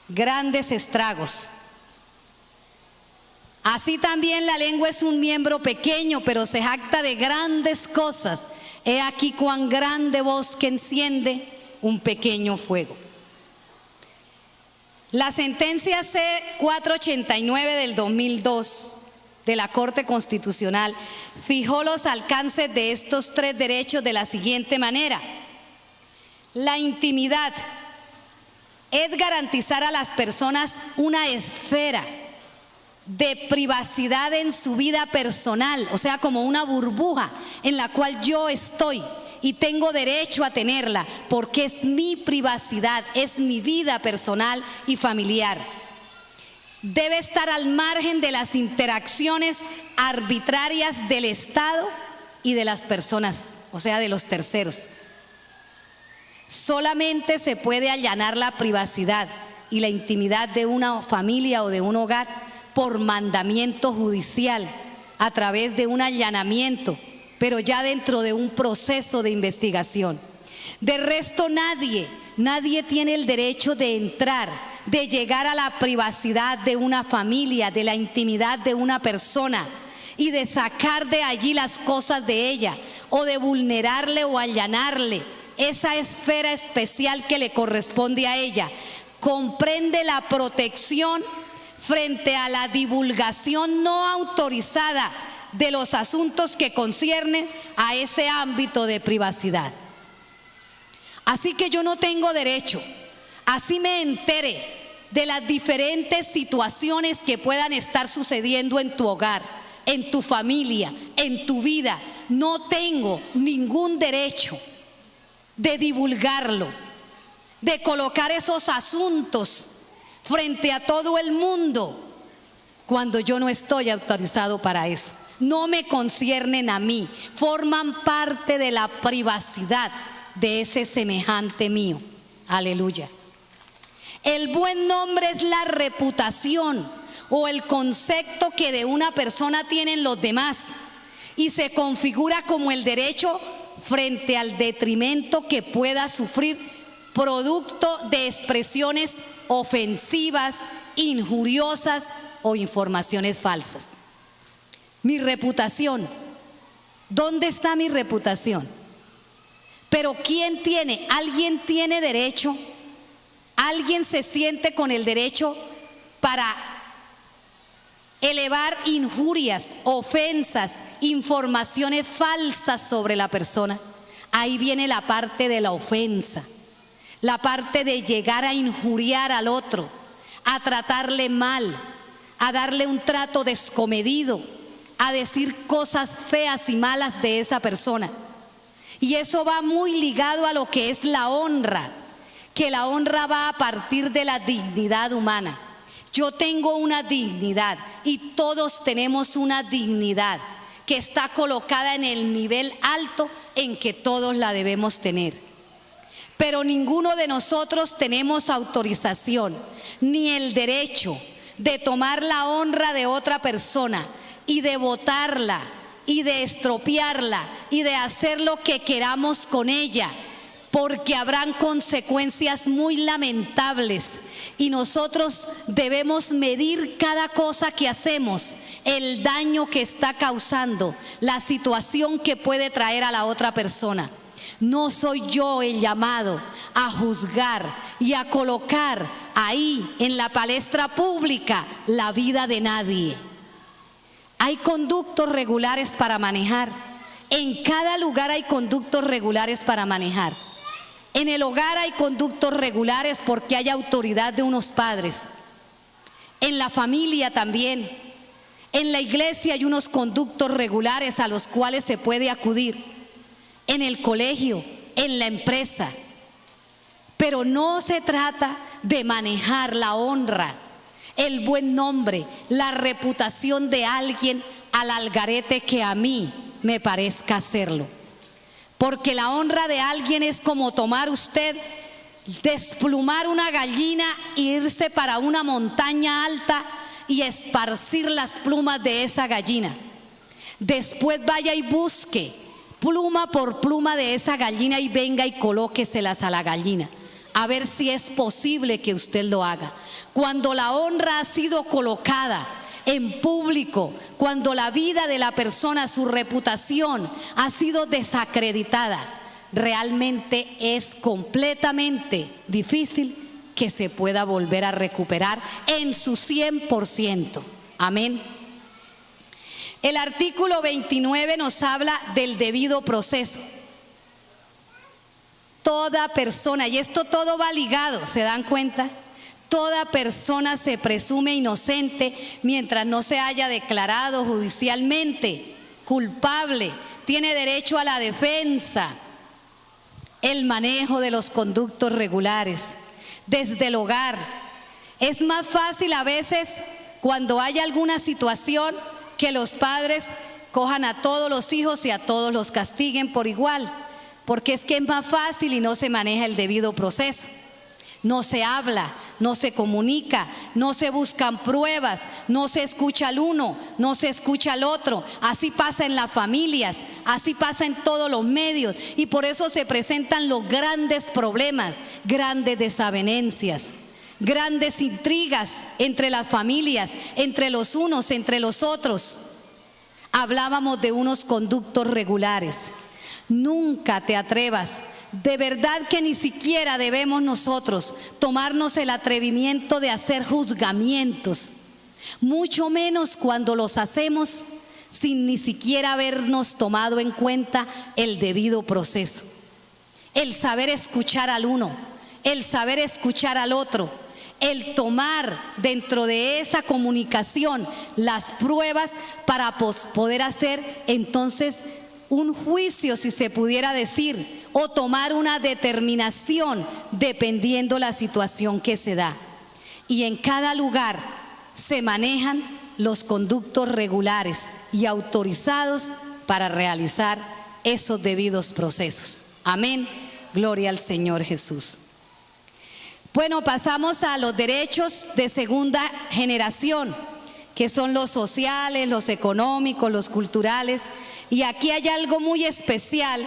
grandes estragos. Así también la lengua es un miembro pequeño, pero se jacta de grandes cosas. He aquí cuán grande bosque enciende un pequeño fuego. La sentencia C-489 del 2002 de la Corte Constitucional fijó los alcances de estos tres derechos de la siguiente manera. La intimidad es garantizar a las personas una esfera de privacidad en su vida personal, o sea, como una burbuja en la cual yo estoy y tengo derecho a tenerla porque es mi privacidad, es mi vida personal y familiar. Debe estar al margen de las interacciones arbitrarias del Estado y de las personas, o sea, de los terceros. Solamente se puede allanar la privacidad y la intimidad de una familia o de un hogar por mandamiento judicial, a través de un allanamiento, pero ya dentro de un proceso de investigación. De resto nadie tiene el derecho de entrar, de llegar a la privacidad de una familia, de la intimidad de una persona y de sacar de allí las cosas de ella o de vulnerarle o allanarle esa esfera especial que le corresponde a ella. Comprende la protección frente a la divulgación no autorizada de los asuntos que conciernen a ese ámbito de privacidad. Así que yo no tengo derecho, así me entere de las diferentes situaciones que puedan estar sucediendo en tu hogar, en tu familia, en tu vida, no tengo ningún derecho de divulgarlo, de colocar esos asuntos frente a todo el mundo cuando yo no estoy autorizado para eso. No me conciernen a mí, forman parte de la privacidad de ese semejante mío. Aleluya. El buen nombre es la reputación o el concepto que de una persona tienen los demás y se configura como el derecho frente al detrimento que pueda sufrir producto de expresiones ofensivas, injuriosas o informaciones falsas. Mi reputación, ¿dónde está mi reputación? Pero ¿quién tiene? ¿Alguien tiene derecho? ¿Alguien se siente con el derecho para elevar injurias, ofensas, informaciones falsas sobre la persona? Ahí viene la parte de la ofensa, la parte de llegar a injuriar al otro, a tratarle mal, a darle un trato descomedido, a decir cosas feas y malas de esa persona. Y eso va muy ligado a lo que es la honra, que la honra va a partir de la dignidad humana. Yo tengo una dignidad y todos tenemos una dignidad que está colocada en el nivel alto en que todos la debemos tener. Pero ninguno de nosotros tenemos autorización, ni el derecho de tomar la honra de otra persona y de botarla y de estropearla y de hacer lo que queramos con ella, porque habrán consecuencias muy lamentables y nosotros debemos medir cada cosa que hacemos, el daño que está causando, la situación que puede traer a la otra persona. No soy yo el llamado a juzgar y a colocar ahí en la palestra pública la vida de nadie. Hay conductos regulares para manejar. En cada lugar hay conductos regulares para manejar. En el hogar hay conductos regulares porque hay autoridad de unos padres. En la familia también. En la iglesia hay unos conductos regulares a los cuales se puede acudir. En el colegio, en la empresa. Pero no se trata de manejar la honra, el buen nombre, la reputación de alguien al algarete que a mí me parezca hacerlo. Porque la honra de alguien es como tomar usted, desplumar una gallina e irse para una montaña alta y esparcir las plumas de esa gallina. Después vaya y busque pluma por pluma de esa gallina y venga y colóqueselas a la gallina, a ver si es posible que usted lo haga. Cuando la honra ha sido colocada en público, cuando la vida de la persona, su reputación ha sido desacreditada, realmente es completamente difícil que se pueda volver a recuperar en su 100%. Amén. El artículo 29 nos habla del debido proceso. Toda persona, y esto todo va ligado, ¿se dan cuenta? Toda persona se presume inocente mientras no se haya declarado judicialmente culpable. Tiene derecho a la defensa, el manejo de los conductos regulares desde el hogar. Es más fácil a veces cuando hay alguna situación que los padres cojan a todos los hijos y a todos los castiguen por igual, porque es que es más fácil y no se maneja el debido proceso. No se habla, no se comunica, no se buscan pruebas, no se escucha al uno, no se escucha al otro. Así pasa en las familias, así pasa en todos los medios, y por eso se presentan los grandes problemas, grandes desavenencias, grandes intrigas entre las familias, entre los unos, entre los otros. Hablábamos de unos conductos regulares. Nunca te atrevas, de verdad que ni siquiera debemos nosotros tomarnos el atrevimiento de hacer juzgamientos, mucho menos cuando los hacemos sin ni siquiera habernos tomado en cuenta el debido proceso. El saber escuchar al uno, el saber escuchar al otro, el tomar dentro de esa comunicación las pruebas para poder hacer entonces un juicio, si se pudiera decir, o tomar una determinación dependiendo la situación que se da. Y en cada lugar se manejan los conductos regulares y autorizados para realizar esos debidos procesos. Amén. Gloria al Señor Jesús. Bueno, pasamos a los derechos de segunda generación, que son los sociales, los económicos, los culturales. Y aquí hay algo muy especial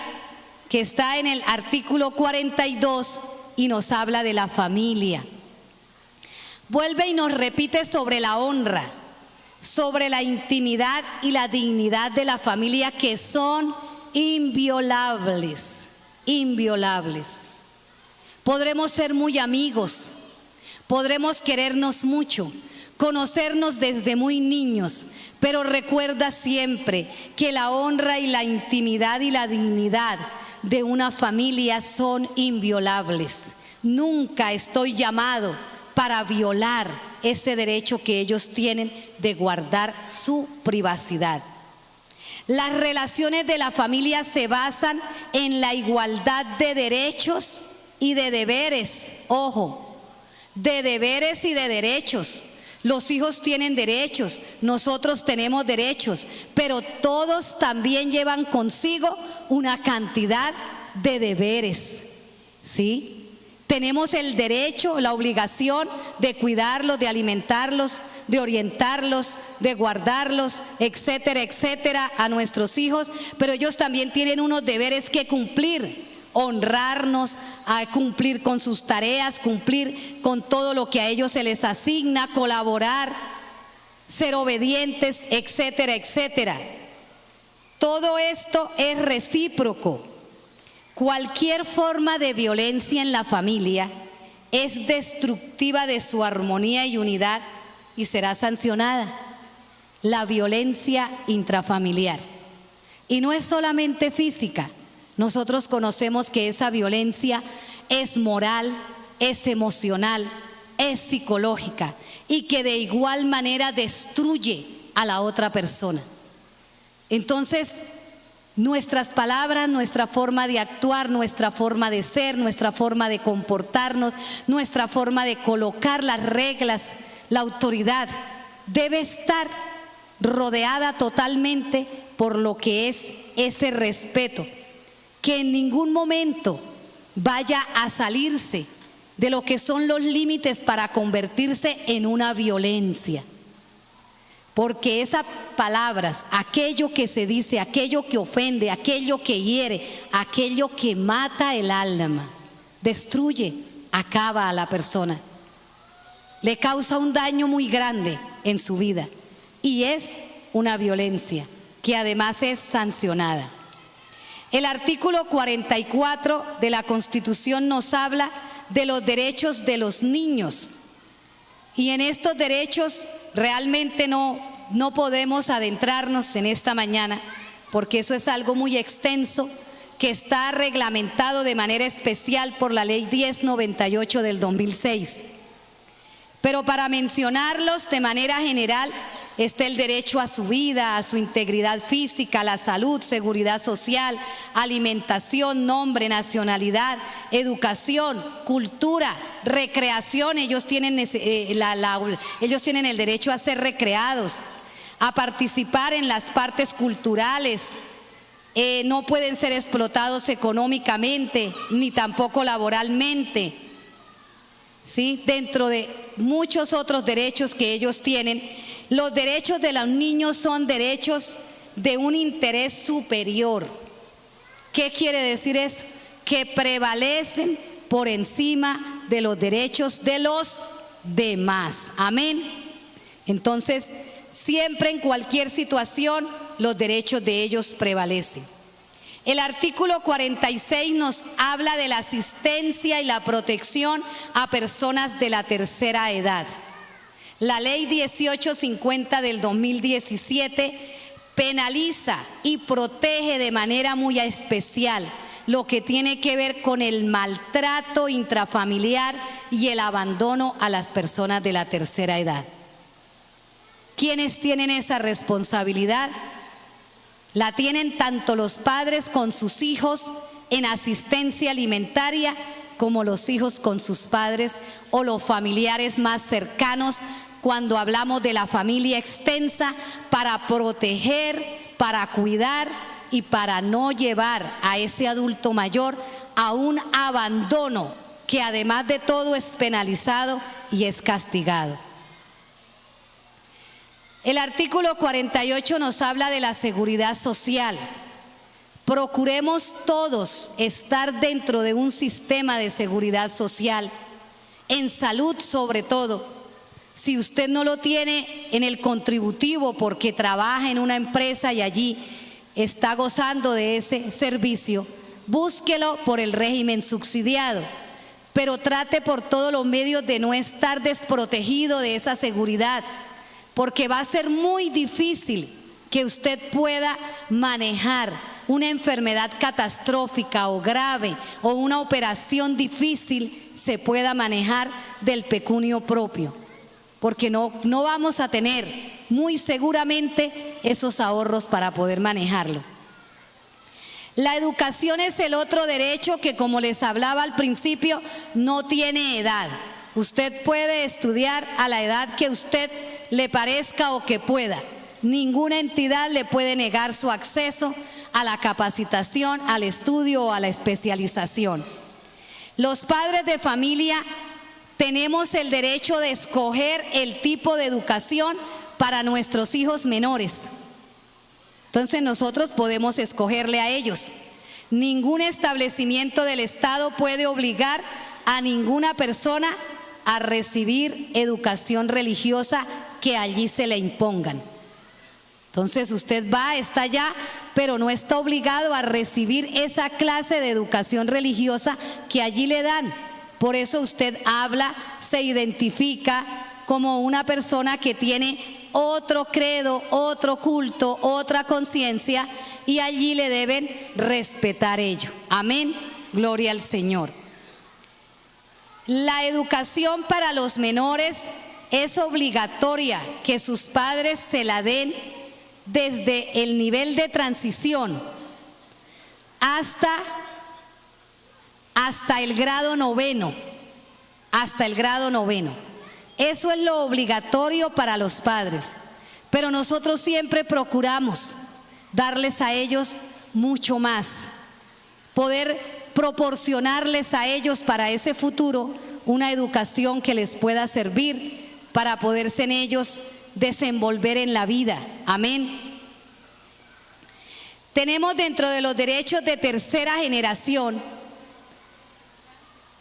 que está en el artículo 42 y nos habla de la familia. Vuelve y nos repite sobre la honra, sobre la intimidad y la dignidad de la familia, que son inviolables, inviolables. Podremos ser muy amigos, podremos querernos mucho, conocernos desde muy niños, pero recuerda siempre que la honra y la intimidad y la dignidad de una familia son inviolables. Nunca estoy llamado para violar ese derecho que ellos tienen de guardar su privacidad. Las relaciones de la familia se basan en la igualdad de derechos y de deberes. Ojo, de deberes y de derechos. Los hijos tienen derechos, nosotros tenemos derechos, pero todos también llevan consigo una cantidad de deberes, ¿sí? Tenemos el derecho, la obligación de cuidarlos, de alimentarlos, de orientarlos, de guardarlos, etcétera, etcétera, a nuestros hijos, pero ellos también tienen unos deberes que cumplir, honrarnos, a cumplir con sus tareas, cumplir con todo lo que a ellos se les asigna, colaborar, ser obedientes, etcétera, etcétera. Todo esto es recíproco. Cualquier forma de violencia en la familia es destructiva de su armonía y unidad y será sancionada. La violencia intrafamiliar. Y no es solamente física. Nosotros conocemos que esa violencia es moral, es emocional, es psicológica y que de igual manera destruye a la otra persona. Entonces, nuestras palabras, nuestra forma de actuar, nuestra forma de ser, nuestra forma de comportarnos, nuestra forma de colocar las reglas, la autoridad, debe estar rodeada totalmente por lo que es ese respeto, que en ningún momento vaya a salirse de lo que son los límites para convertirse en una violencia. Porque esas palabras, aquello que se dice, aquello que ofende, aquello que hiere, aquello que mata el alma, destruye, acaba a la persona, le causa un daño muy grande en su vida y es una violencia que además es sancionada. El artículo 44 de la Constitución nos habla de los derechos de los niños. Y en estos derechos realmente no podemos adentrarnos en esta mañana, porque eso es algo muy extenso que está reglamentado de manera especial por la Ley 1098 del 2006. Pero para mencionarlos de manera general, está el derecho a su vida, a su integridad física, a la salud, seguridad social, alimentación, nombre, nacionalidad, educación, cultura, recreación. Ellos tienen el derecho a ser recreados, a participar en las partes culturales. No pueden ser explotados económicamente ni tampoco laboralmente. ¿Sí? Dentro de muchos otros derechos que ellos tienen, los derechos de los niños son derechos de un interés superior. ¿Qué quiere decir eso? Que prevalecen por encima de los derechos de los demás. Amén. Entonces, siempre en cualquier situación, los derechos de ellos prevalecen. El artículo 46 nos habla de la asistencia y la protección a personas de la tercera edad. La ley 1850 del 2017 penaliza y protege de manera muy especial lo que tiene que ver con el maltrato intrafamiliar y el abandono a las personas de la tercera edad. ¿Quiénes tienen esa responsabilidad? La tienen tanto los padres con sus hijos en asistencia alimentaria como los hijos con sus padres o los familiares más cercanos cuando hablamos de la familia extensa, para proteger, para cuidar y para no llevar a ese adulto mayor a un abandono que además de todo es penalizado y es castigado. El artículo 48 nos habla de la seguridad social. Procuremos todos estar dentro de un sistema de seguridad social, en salud sobre todo. Si usted no lo tiene en el contributivo porque trabaja en una empresa y allí está gozando de ese servicio, búsquelo por el régimen subsidiado, pero trate por todos los medios de no estar desprotegido de esa seguridad, porque va a ser muy difícil que usted pueda manejar una enfermedad catastrófica o grave o una operación difícil se pueda manejar del pecunio propio, porque no vamos a tener muy seguramente esos ahorros para poder manejarlo. La educación es el otro derecho que, como les hablaba al principio, no tiene edad. Usted puede estudiar a la edad que usted le parezca o que pueda. Ninguna entidad le puede negar su acceso a la capacitación, al estudio o a la especialización. Los padres de familia tenemos el derecho de escoger el tipo de educación para nuestros hijos menores. Entonces nosotros podemos escogerle a ellos. Ningún establecimiento del Estado puede obligar a ninguna persona a recibir educación religiosa que allí se le impongan. Entonces usted va, está allá, pero no está obligado a recibir esa clase de educación religiosa que allí le dan. Por eso usted habla, se identifica como una persona que tiene otro credo, otro culto, otra conciencia, y allí le deben respetar ello. Amén, gloria al Señor. La educación para los menores es obligatoria que sus padres se la den desde el nivel de transición hasta el grado noveno, hasta el grado noveno. Eso es lo obligatorio para los padres, pero nosotros siempre procuramos darles a ellos mucho más, poder proporcionarles a ellos para ese futuro una educación que les pueda servir para poderse en ellos desenvolver en la vida. Amén. Tenemos dentro de los derechos de tercera generación,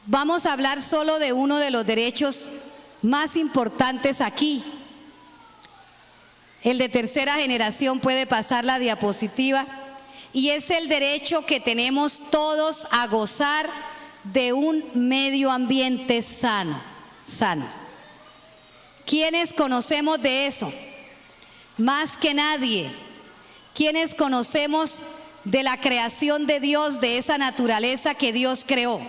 vamos a hablar solo de uno de los derechos más importantes aquí. El de tercera generación, puede pasar la diapositiva, y es el derecho que tenemos todos a gozar de un medio ambiente sano. ¿Quiénes conocemos de eso? Más que nadie. ¿Quiénes conocemos de la creación de Dios, de esa naturaleza que Dios creó?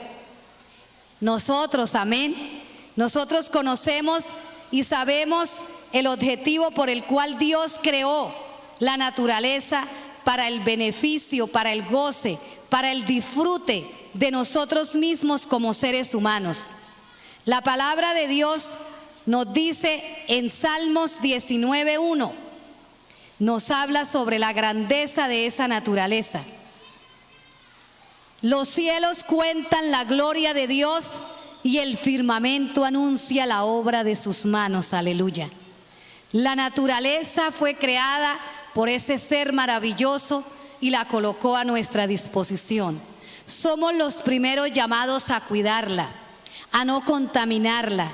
Nosotros, amén. Nosotros conocemos y sabemos el objetivo por el cual Dios creó la naturaleza, para el beneficio, para el goce, para el disfrute de nosotros mismos como seres humanos. La palabra de Dios nos dice en Salmos 19:1, nos habla sobre la grandeza de esa naturaleza. Los cielos cuentan la gloria de Dios y el firmamento anuncia la obra de sus manos. Aleluya. La naturaleza fue creada por ese ser maravilloso y la colocó a nuestra disposición. Somos los primeros llamados a cuidarla, a no contaminarla,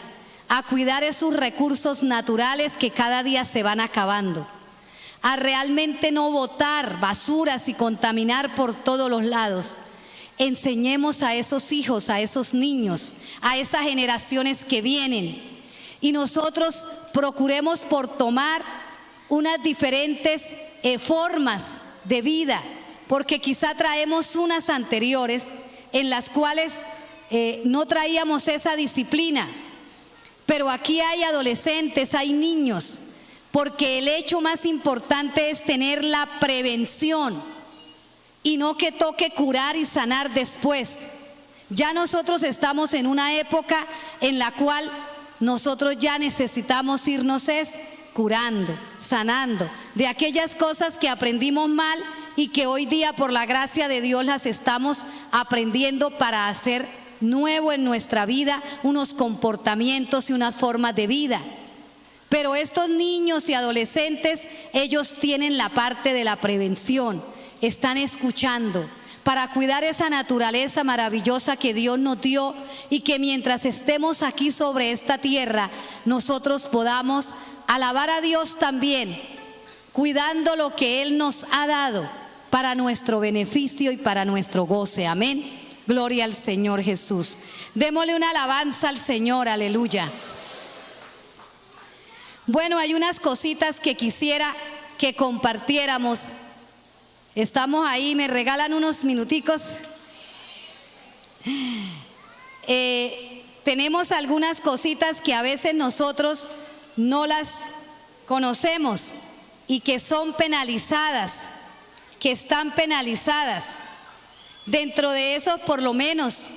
a cuidar esos recursos naturales que cada día se van acabando, a realmente no botar basuras y contaminar por todos los lados. Enseñemos a esos hijos, a esos niños, a esas generaciones que vienen, y nosotros procuremos por tomar unas diferentes formas de vida, porque quizá traemos unas anteriores en las cuales no traíamos esa disciplina, pero aquí hay adolescentes, hay niños, porque el hecho más importante es tener la prevención y no que toque curar y sanar después. Ya nosotros estamos en una época en la cual nosotros ya necesitamos irnos curando, sanando de aquellas cosas que aprendimos mal y que hoy día por la gracia de Dios las estamos aprendiendo para hacer nuevo en nuestra vida unos comportamientos y unas formas de vida. Pero estos niños y adolescentes, ellos tienen la parte de la prevención, están escuchando para cuidar esa naturaleza maravillosa que Dios nos dio, y que mientras estemos aquí sobre esta tierra nosotros podamos alabar a Dios también, cuidando lo que Él nos ha dado para nuestro beneficio y para nuestro goce. Amén. Gloria al Señor Jesús. Démosle una alabanza al Señor. Aleluya. Bueno, hay unas cositas que quisiera que compartiéramos. Estamos ahí, me regalan unos minuticos. Tenemos algunas cositas que a veces nosotros no las conocemos y que son penalizadas, que están penalizadas. Dentro de eso, por lo menos,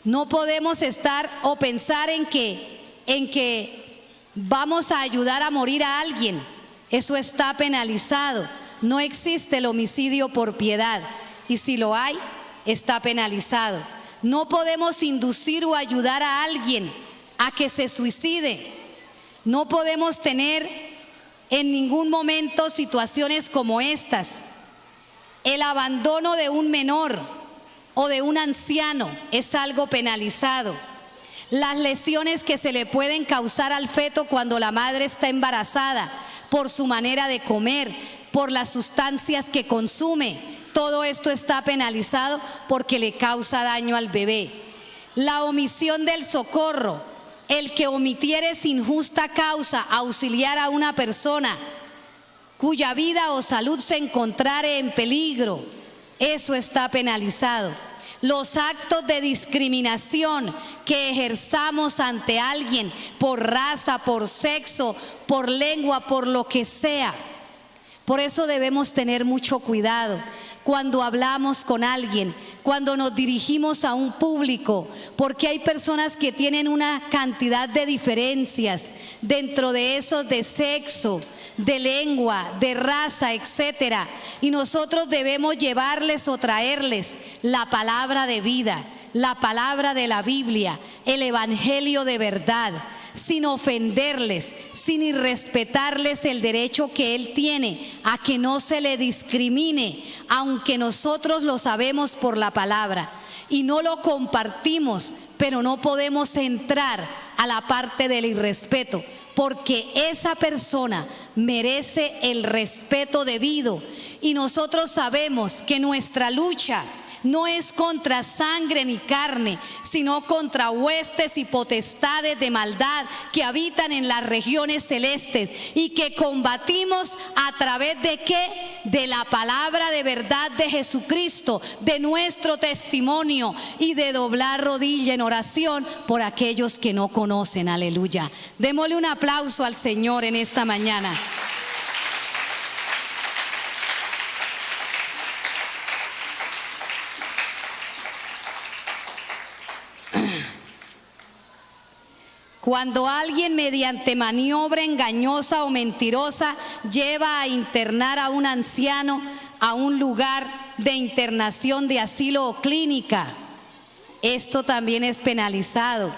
no podemos estar o pensar en que vamos a ayudar a morir a alguien. Eso está penalizado. No existe el homicidio por piedad, y si lo hay, está penalizado. No podemos inducir o ayudar a alguien a que se suicide. No podemos tener en ningún momento situaciones como estas. El abandono de un menor o de un anciano es algo penalizado. Las lesiones que se le pueden causar al feto cuando la madre está embarazada, por su manera de comer, por las sustancias que consume, todo esto está penalizado porque le causa daño al bebé. La omisión del socorro, el que omitiere sin justa causa auxiliar a una persona cuya vida o salud se encontrare en peligro, eso está penalizado. Los actos de discriminación que ejerzamos ante alguien por raza, por sexo, por lengua, por lo que sea. Por eso debemos tener mucho cuidado cuando hablamos con alguien, cuando nos dirigimos a un público, porque hay personas que tienen una cantidad de diferencias dentro de esos de sexo, de lengua, de raza, etcétera, y nosotros debemos llevarles o traerles la palabra de vida, la palabra de la Biblia, el evangelio de verdad, sin ofenderles, sin irrespetarles el derecho que él tiene a que no se le discrimine, aunque nosotros lo sabemos por la palabra y no lo compartimos, pero no podemos entrar a la parte del irrespeto, porque esa persona merece el respeto debido, y nosotros sabemos que nuestra lucha no es contra sangre ni carne, sino contra huestes y potestades de maldad que habitan en las regiones celestes, y que combatimos a través de ¿qué? De la palabra de verdad de Jesucristo, de nuestro testimonio y de doblar rodilla en oración por aquellos que no conocen. Aleluya. Démosle un aplauso al Señor en esta mañana. Cuando alguien mediante maniobra engañosa o mentirosa lleva a internar a un anciano a un lugar de internación de asilo o clínica, esto también es penalizado.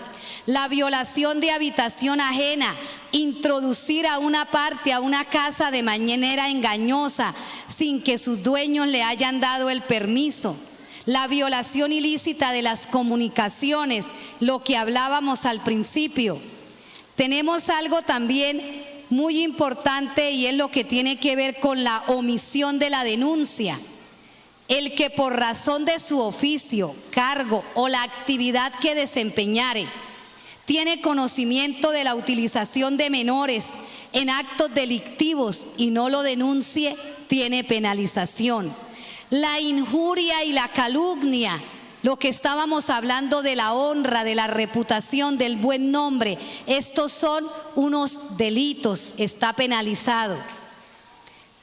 La violación de habitación ajena, introducir a una parte a una casa de manera engañosa sin que sus dueños le hayan dado el permiso. La violación ilícita de las comunicaciones, lo que hablábamos al principio. Tenemos algo también muy importante, y es lo que tiene que ver con la omisión de la denuncia. El que por razón de su oficio, cargo o la actividad que desempeñare tiene conocimiento de la utilización de menores en actos delictivos y no lo denuncie, tiene penalización. La injuria y la calumnia, lo que estábamos hablando de la honra, de la reputación, del buen nombre, estos son unos delitos, está penalizado.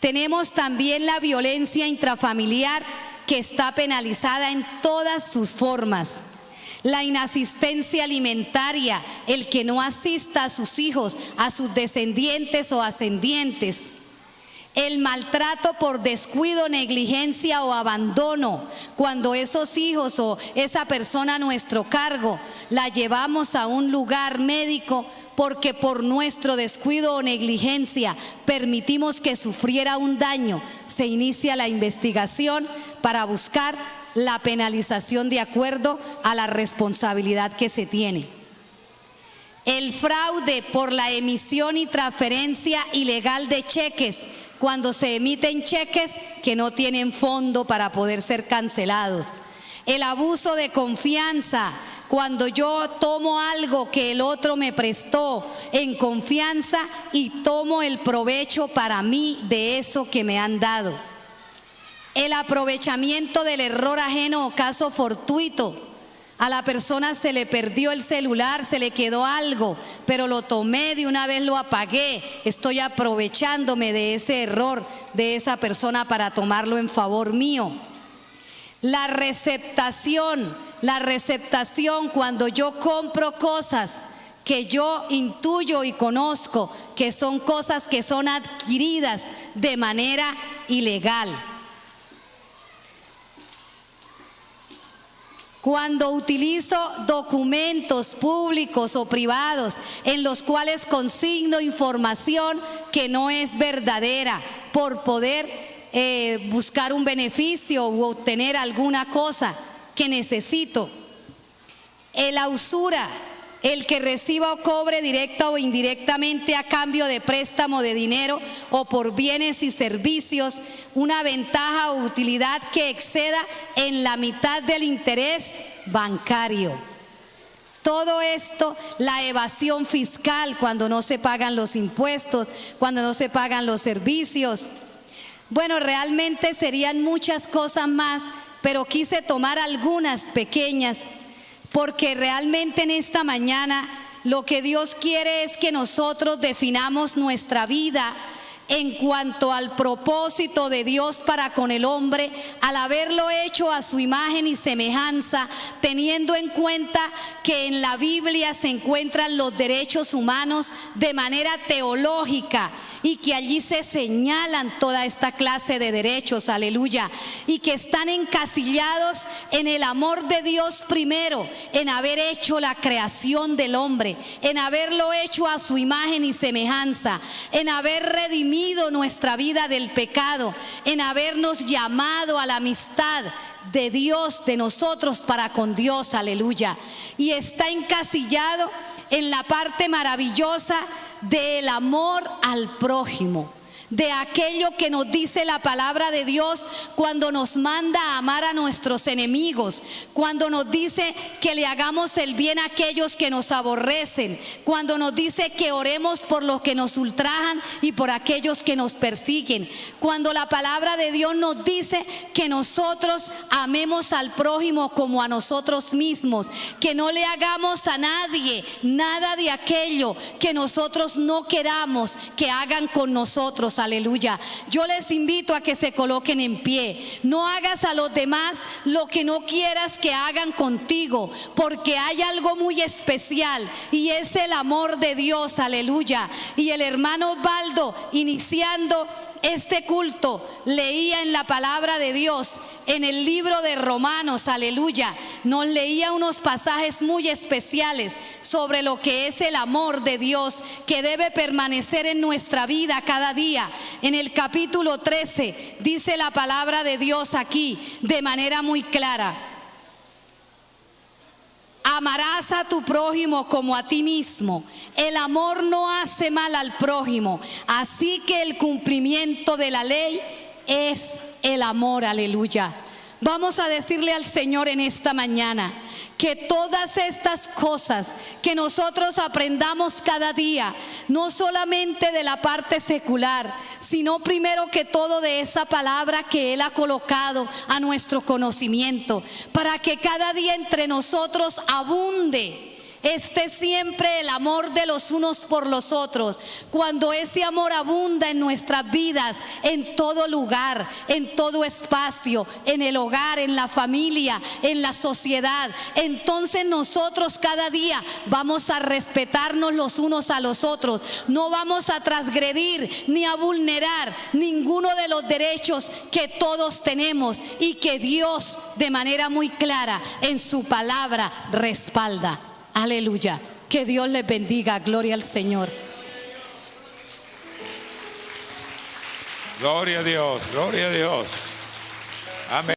Tenemos también la violencia intrafamiliar, que está penalizada en todas sus formas. La inasistencia alimentaria, el que no asista a sus hijos, a sus descendientes o ascendientes. El maltrato por descuido, negligencia o abandono, cuando esos hijos o esa persona a nuestro cargo la llevamos a un lugar médico porque por nuestro descuido o negligencia permitimos que sufriera un daño, se inicia la investigación para buscar la penalización de acuerdo a la responsabilidad que se tiene. El fraude por la emisión y transferencia ilegal de cheques, cuando se emiten cheques que no tienen fondo para poder ser cancelados. El abuso de confianza, cuando yo tomo algo que el otro me prestó en confianza y tomo el provecho para mí de eso que me han dado. El aprovechamiento del error ajeno o caso fortuito. A la persona se le perdió el celular, se le quedó algo, pero lo tomé, de una vez lo apagué. Estoy aprovechándome de ese error de esa persona para tomarlo en favor mío. La receptación cuando yo compro cosas que yo intuyo y conozco que son cosas que son adquiridas de manera ilegal. Cuando utilizo documentos públicos o privados en los cuales consigno información que no es verdadera por poder buscar un beneficio u obtener alguna cosa que necesito. La usura, el que reciba o cobre directa o indirectamente a cambio de préstamo de dinero o por bienes y servicios una ventaja o utilidad que exceda en la mitad del interés bancario. Todo esto, la evasión fiscal, cuando no se pagan los impuestos, cuando no se pagan los servicios. Bueno, realmente serían muchas cosas más, pero quise tomar algunas pequeñas, porque realmente en esta mañana lo que Dios quiere es que nosotros definamos nuestra vida en cuanto al propósito de Dios para con el hombre, al haberlo hecho a su imagen y semejanza, teniendo en cuenta que en la Biblia se encuentran los derechos humanos de manera teológica, y que allí se señalan toda esta clase de derechos, aleluya, y que están encasillados en el amor de Dios primero, en haber hecho la creación del hombre, en haberlo hecho a su imagen y semejanza, en haber redimido nuestra vida del pecado, en habernos llamado a la amistad de Dios, de nosotros para con Dios, aleluya, y está encasillado en la parte maravillosa del amor al prójimo, de aquello que nos dice la palabra de Dios cuando nos manda a amar a nuestros enemigos, cuando nos dice que le hagamos el bien a aquellos que nos aborrecen, cuando nos dice que oremos por los que nos ultrajan y por aquellos que nos persiguen, cuando la palabra de Dios nos dice que nosotros amemos al prójimo como a nosotros mismos, que no le hagamos a nadie nada de aquello que nosotros no queramos que hagan con nosotros. Aleluya. Yo les invito a que se coloquen en pie. No hagas a los demás lo que no quieras que hagan contigo, porque hay algo muy especial y es el amor de Dios. Aleluya. Y el hermano Osvaldo, iniciando este culto, leía en la palabra de Dios, en el libro de Romanos, aleluya, nos leía unos pasajes muy especiales sobre lo que es el amor de Dios que debe permanecer en nuestra vida cada día. En el capítulo 13 dice la palabra de Dios aquí de manera muy clara: amarás a tu prójimo como a ti mismo. El amor no hace mal al prójimo. Así que el cumplimiento de la ley es el amor, aleluya. Vamos a decirle al Señor en esta mañana que todas estas cosas que nosotros aprendamos cada día, no solamente de la parte secular, sino primero que todo de esa palabra que Él ha colocado a nuestro conocimiento, para que cada día entre nosotros abunde esté siempre el amor de los unos por los otros. Cuando ese amor abunda en nuestras vidas, en todo lugar, en todo espacio, en el hogar, en la familia, en la sociedad, entonces nosotros cada día vamos a respetarnos los unos a los otros. No vamos a transgredir ni a vulnerar ninguno de los derechos que todos tenemos y que Dios de manera muy clara en su palabra respalda. Aleluya. Que Dios les bendiga. Gloria al Señor. Gloria a Dios, gloria a Dios. Amén.